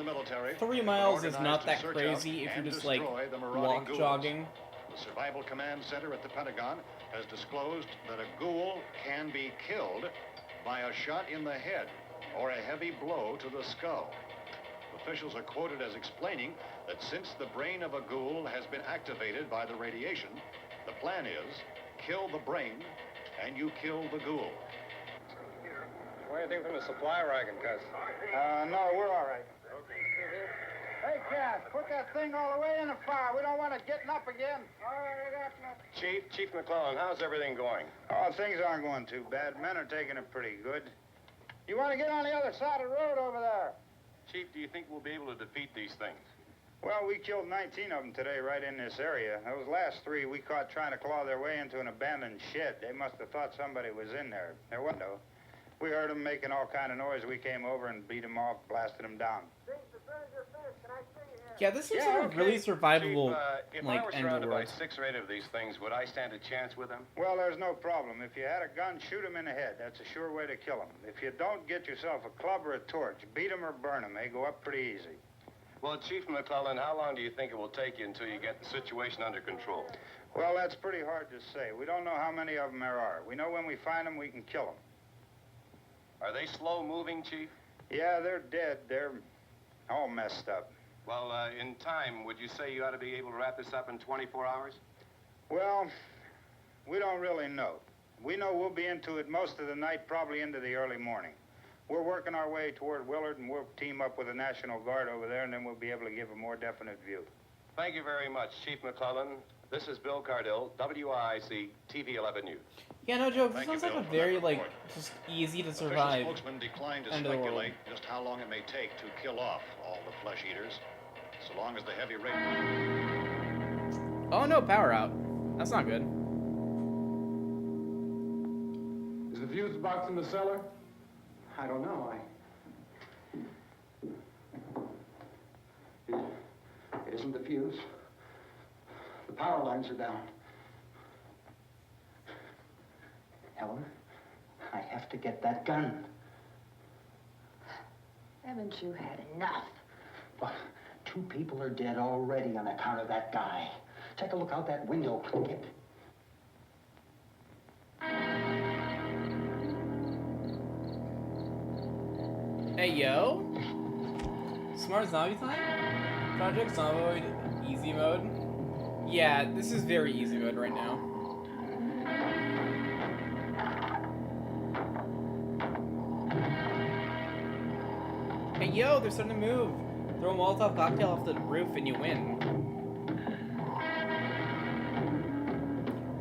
3 miles is not that crazy if you're just like walk jogging. The Survival Command Center at the Pentagon has disclosed that a ghoul can be killed by a shot in the head or a heavy blow to the skull. Officials are quoted as explaining that since the brain of a ghoul has been activated by the radiation, the plan is kill the brain and you kill the ghoul. What do you think from the supply wagon, cuz? No, we're all right. Hey, Cass, put that thing all the way in the fire. We don't want it getting up again. All right, I got you. Chief McClellan, how's everything going? Oh, things aren't going too bad. Men are taking it pretty good. You want to get on the other side of the road over there? Chief, do you think we'll be able to defeat these things? Well, we killed 19 of them today right in this area. Those last 3 we caught trying to claw their way into an abandoned shed. They must have thought somebody was in there. There wasn't, though. We heard them making all kind of noise. We came over and beat them off, blasted them down. Yeah, this seems like a really survivable, If like, I were end of the surrounded by world. 6 or 8 of these things, would I stand a chance with them? Well, there's no problem. If you had a gun, shoot them in the head. That's a sure way to kill them. If you don't, get yourself a club or a torch. Beat them or burn them. They go up pretty easy. Well, Chief McClellan, how long do you think it will take you until you get the situation under control? Well, that's pretty hard to say. We don't know how many of them there are. We know when we find them, we can kill them. Are they slow-moving, Chief? Yeah, they're dead. They're all messed up. Well, in time, would you say you ought to be able to wrap this up in 24 hours? Well, we don't really know. We know we'll be into it most of the night, probably into the early morning. We're working our way toward Willard, and we'll team up with the National Guard over there, and then we'll be able to give a more definite view. Thank you very much, Chief McClellan. This is Bill Cardill, WIC TV 11 News. Yeah, no joke. This Thank you, sounds like Bill, a for very, that like, report. just easy to Official survive. spokesman declined to end of the world. speculate just how long it may take to kill off all the flesh eaters, so long as the heavy rain. Oh no, power out. That's not good. Is the fuse box in the cellar? I don't know. It isn't the fuse. The power lines are down. Helen, I have to get that gun. Haven't you had enough? Well, 2 people are dead already on account of that guy. Take a look out that window, Click it. Hey yo, Smart Zombie Time? Project Zomboid Easy Mode? Yeah, this is very easy mode right now. Hey yo, they're starting to move. Throw a Molotov cocktail off the roof and you win.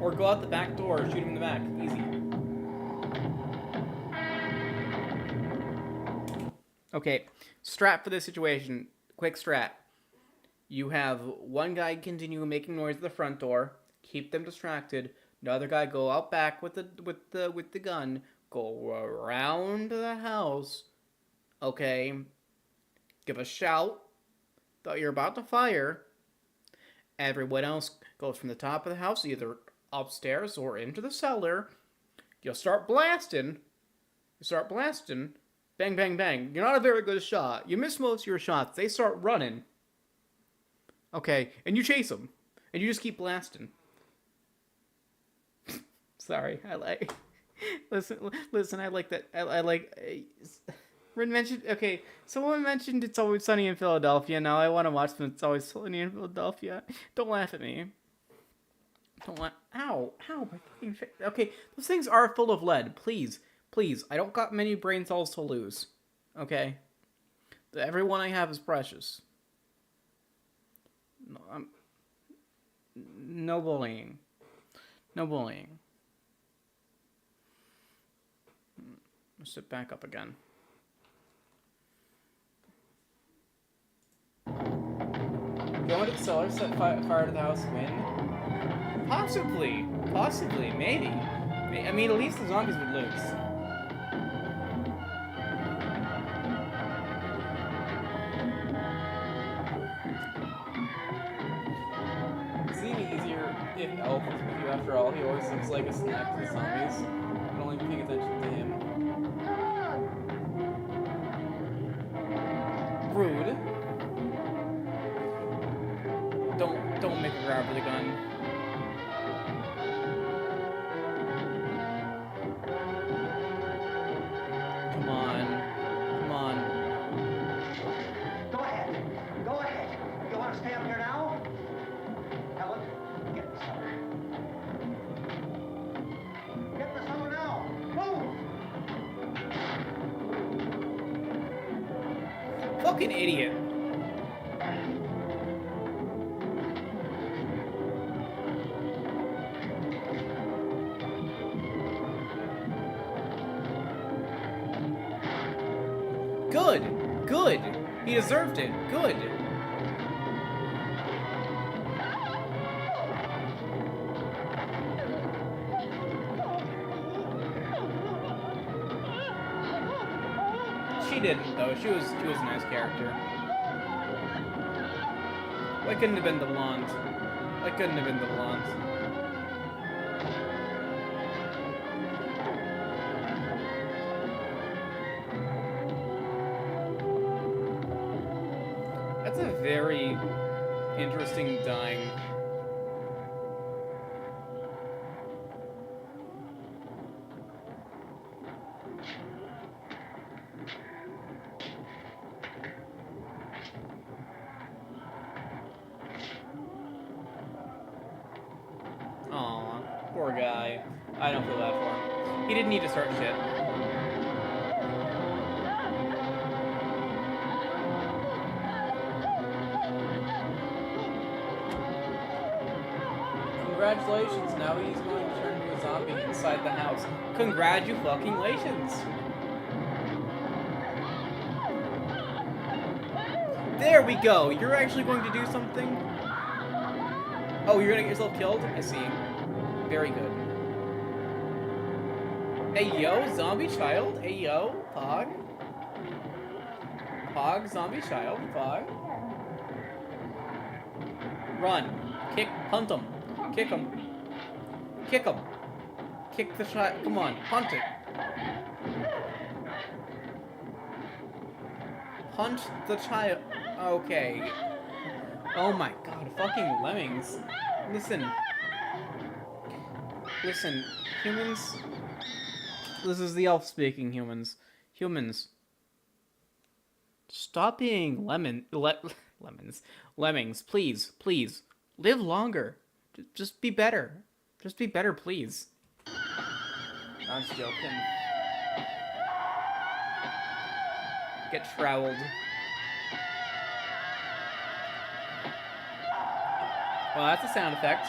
Or go out the back door, shoot him in the back. Easy. Okay, strat for this situation. Quick strat. You have one guy continue making noise at the front door, keep them distracted. Another guy go out back with the gun, go around the house. Okay, give a shout that you're about to fire. Everyone else goes from the top of the house, either upstairs or into the cellar. You'll start blasting. Bang, bang, bang. You're not a very good shot. You miss most of your shots. They start running. Okay, and you chase them. And you just keep blasting. Sorry, I like... Listen, I like that. I like... Rin mentioned... Okay, someone mentioned It's Always Sunny in Philadelphia. Now I want to watch them It's Always Sunny in Philadelphia. Don't laugh at me. Ow, my fucking face. Okay, those things are full of lead. Please, I don't got many brain cells to lose. Okay? Every one I have is precious. No bullying. No bullying. Sit back up again. Go into the cellar, set fire to the house, win? Possibly, maybe. I mean, at least the zombies would lose. It's even easier if Elf is with you after all. He always looks like a snack to the zombies. I'm only paying attention to him. Rude. Don't make a grab for the gun. Come on. Go ahead. You want to stay up here now? Helen, get the cellar. Get the cellar now. Move! Fucking idiot. Good. He deserved it. Good. She didn't though. She was a nice character. Why couldn't have been the blonde? That's a very interesting dying. Aw, poor guy. I don't feel bad for him. He didn't need to start shit. Congratulations, now he's going to turn into a zombie inside the house. Congratulations! There we go! You're actually going to do something? Oh, you're gonna get yourself killed? I see. Very good. Hey yo, zombie child? Hey yo, Pog? Pog, zombie child, Pog? Run. Kick, punt him. Kick him. Kick him. Kick the child. Come on, punt it. Punch the child. Okay. Oh my god, fucking lemmings. Listen, humans. This is the elf speaking, humans. Stop being lemons. Lemmings, please. Live longer. Just be better. Please. I'm just joking. Get troweled. Well, that's a sound effect.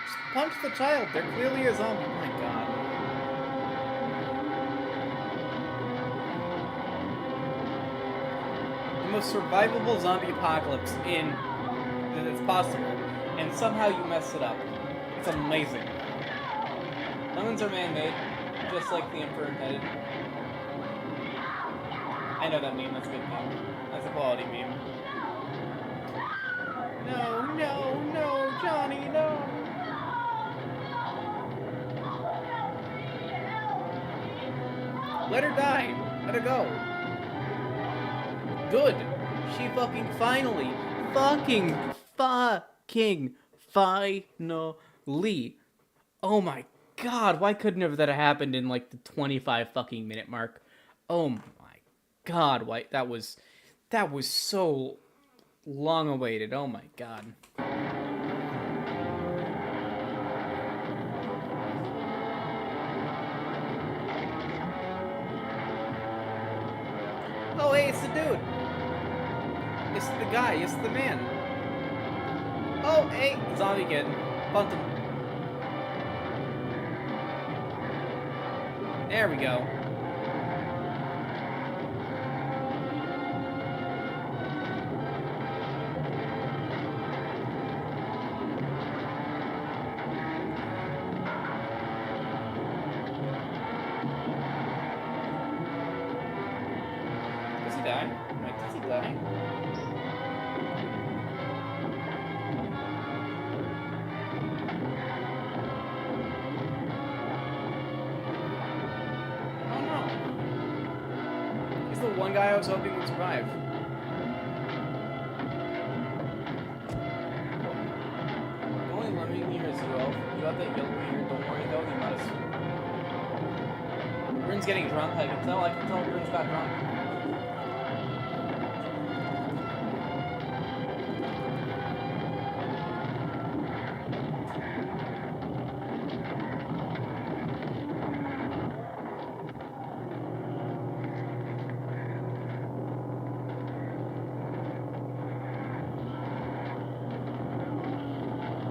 Just punch the child. They're clearly a zombie. Oh my god. The most survivable zombie apocalypse that's possible, and somehow you mess it up. It's amazing. Lemons are man-made, just like the Emperor intended. I know that meme. That's a good meme. That's a quality meme. No, Johnny, no. Let her die. Let her go. Good. She finally. Oh my god, why couldn't have that happened in like the 25 fucking minute mark? Oh my God, White, that was so long awaited. Oh my God. Oh, hey, it's the dude. It's the guy. It's the man. Oh, hey, zombie kid. Bumped him. There we go. Does he die? Like, does he die? Oh no. He's the one guy I was hoping would survive. The only lemming here is 12. You got that yellow here. Don't worry though, he must. Bryn's getting drunk. I can tell Bryn's got drunk.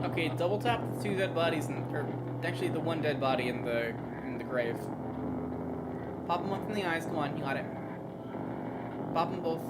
Okay, double tap the two dead bodies, or actually the one dead body in the grave. Pop them up in the eyes. Come on, you got it. Pop them both.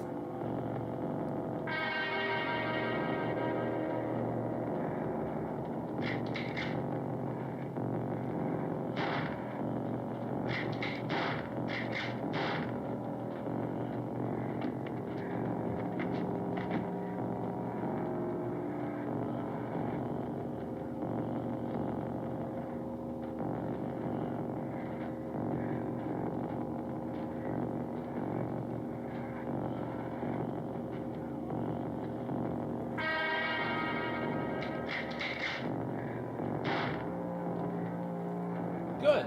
Good.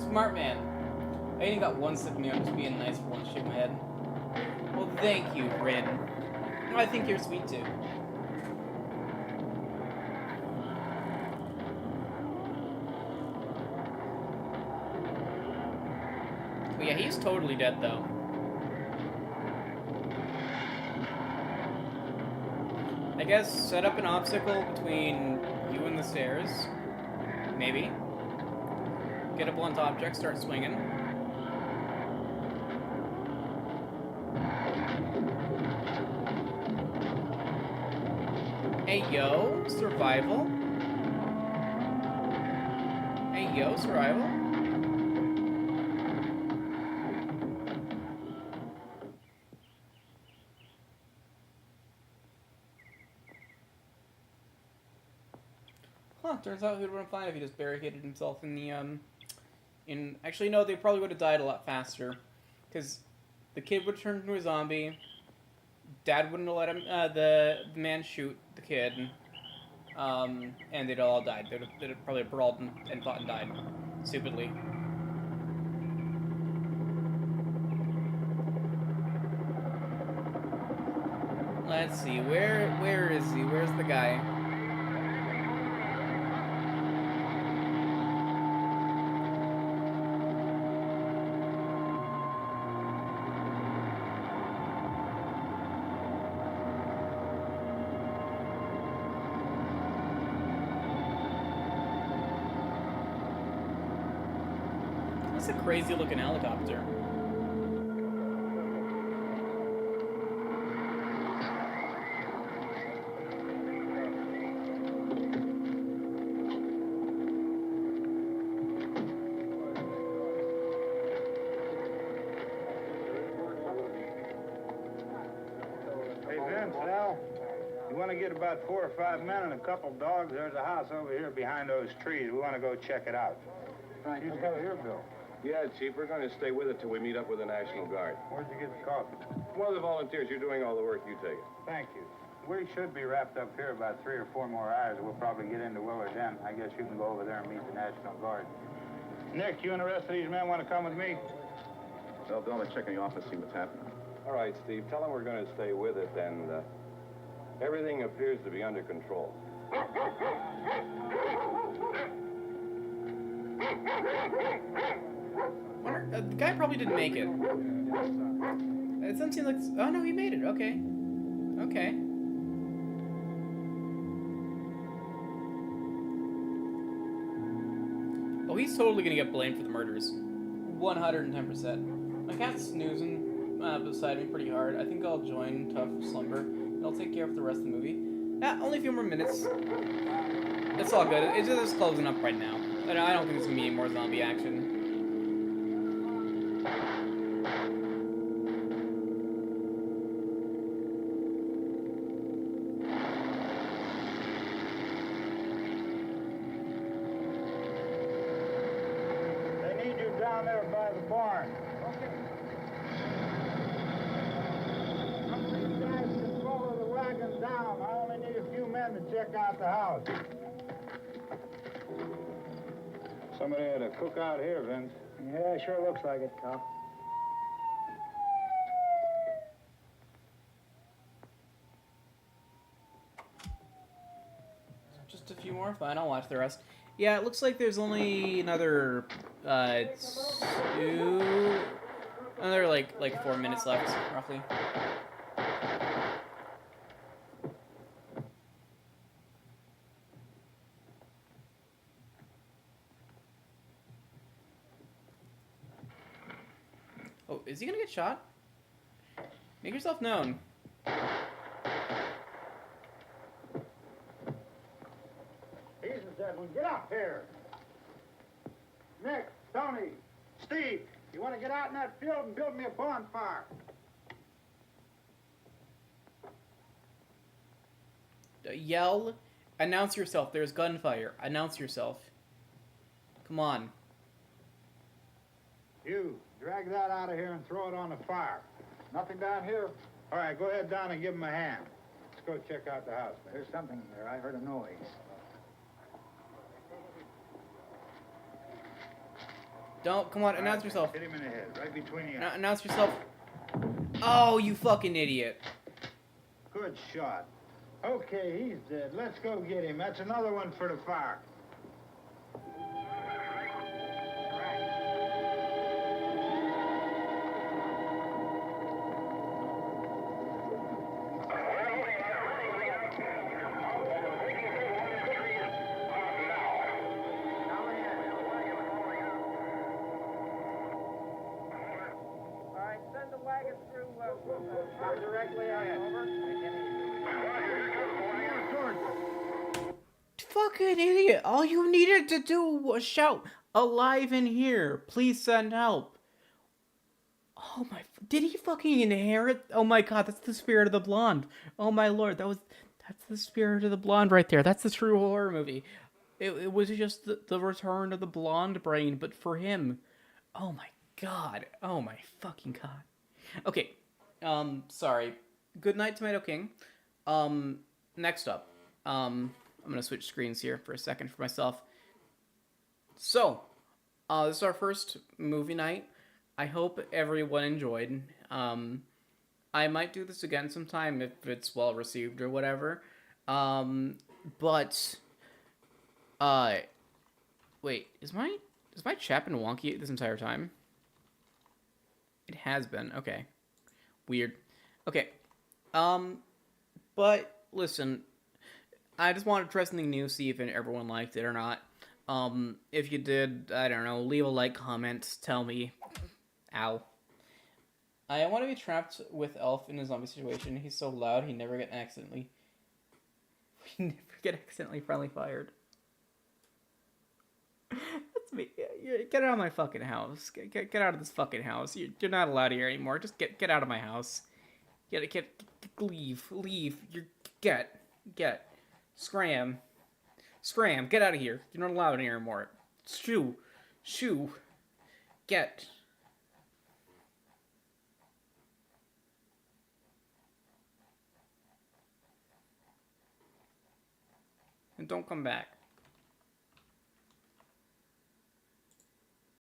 Smart man. I ain't got one sip of me, I'm just being nice for once, shake my head. Well, thank you, Bryn. I think you're sweet too. But yeah, he's totally dead though. I guess set up an obstacle between you and the stairs. Maybe. Get a blunt object, start swinging. Hey yo, survival. Hey yo, survival. Huh, turns out he would have been fine if he just barricaded himself in the, actually, no, they probably would have died a lot faster. Because the kid would turn into a zombie. Dad wouldn't have let him, the man shoot the kid. And they'd all died. They'd have probably brawled and fought and died. Stupidly. Let's see, where is he? Where's the guy? That's a crazy looking helicopter. Hey, Vince, Al, you want to get about 4 or 5 men and a couple dogs? There's a house over here behind those trees. We want to go check it out. Right. You go here, Bill. Yeah, Chief, we're going to stay with it till we meet up with the National Guard. Where'd you get the coffee? One of the volunteers, you're doing all the work, you take it. Thank you. We should be wrapped up here about 3 or 4 more hours. We'll probably get into Willard then. I guess you can go over there and meet the National Guard. Nick, you and the rest of these men want to come with me? Well, Bill, I'm gonna check in the office, see what's happening. All right, Steve, tell him we're going to stay with it, and everything appears to be under control. The guy probably didn't make it. It doesn't seem like... Oh, no, he made it. Okay. Okay. Oh, he's totally gonna get blamed for the murders. 110%. My cat's snoozing beside me pretty hard. I think I'll join Tough Slumber, and I'll take care of the rest of the movie. Yeah, only a few more minutes. It's all good. It's just closing up right now. I don't think there's gonna be any more zombie action. They need you down there by the barn. Okay. Some of these guys can follow the wagon down. I only need a few men to check out the house. Somebody had a cookout here, Vince. Yeah, sure looks like it, Cop. Just a few more? Fine, I'll watch the rest. Yeah, it looks like there's only another, another, like 4 minutes left, roughly. Oh, is he gonna get shot? Make yourself known. Jesus, Edwin, get up here. Nick, Tony, Steve, you want to get out in that field and build me a bonfire? Yell. Announce yourself. There's gunfire. Announce yourself. Come on. You, drag that out of here and throw it on the fire. Nothing down here? All right, go ahead down and give him a hand. Let's go check out the house. There's something there. I heard a noise. Don't. Come on, announce yourself. Hit him in the head, right between the eyes. Announce yourself. Oh, you fucking idiot. Good shot. Okay, he's dead. Let's go get him. That's another one for the fire. Directly ahead. Fucking idiot. All you needed to do was shout, "Alive in here. Please send help." Oh my... Did he fucking inherit? Oh my god, that's the spirit of the blonde. Oh my lord, that's the spirit of the blonde right there. That's the true horror movie. It was just the return of the blonde brain, but for him. Oh my god. Oh my fucking god. Okay. Sorry. Good night, Tomato King. Next up. I'm gonna switch screens here for a second for myself. So, this is our first movie night. I hope everyone enjoyed. I might do this again sometime if it's well received or whatever. But, wait, is my chat been wonky this entire time? It has been, okay. Weird. Okay. But, listen, I just wanted to try something new, see if everyone liked it or not. If you did, I don't know, leave a like, comment, tell me. Ow. I want to be trapped with Elf in a zombie situation. He's so loud, he never get accidentally friendly fired. That's me. Get out of my fucking house. Get out of this fucking house. You're not allowed here anymore. Just get out of my house. Leave. Get. Scram. Get out of here. You're not allowed here anymore. Shoo. Get. And don't come back.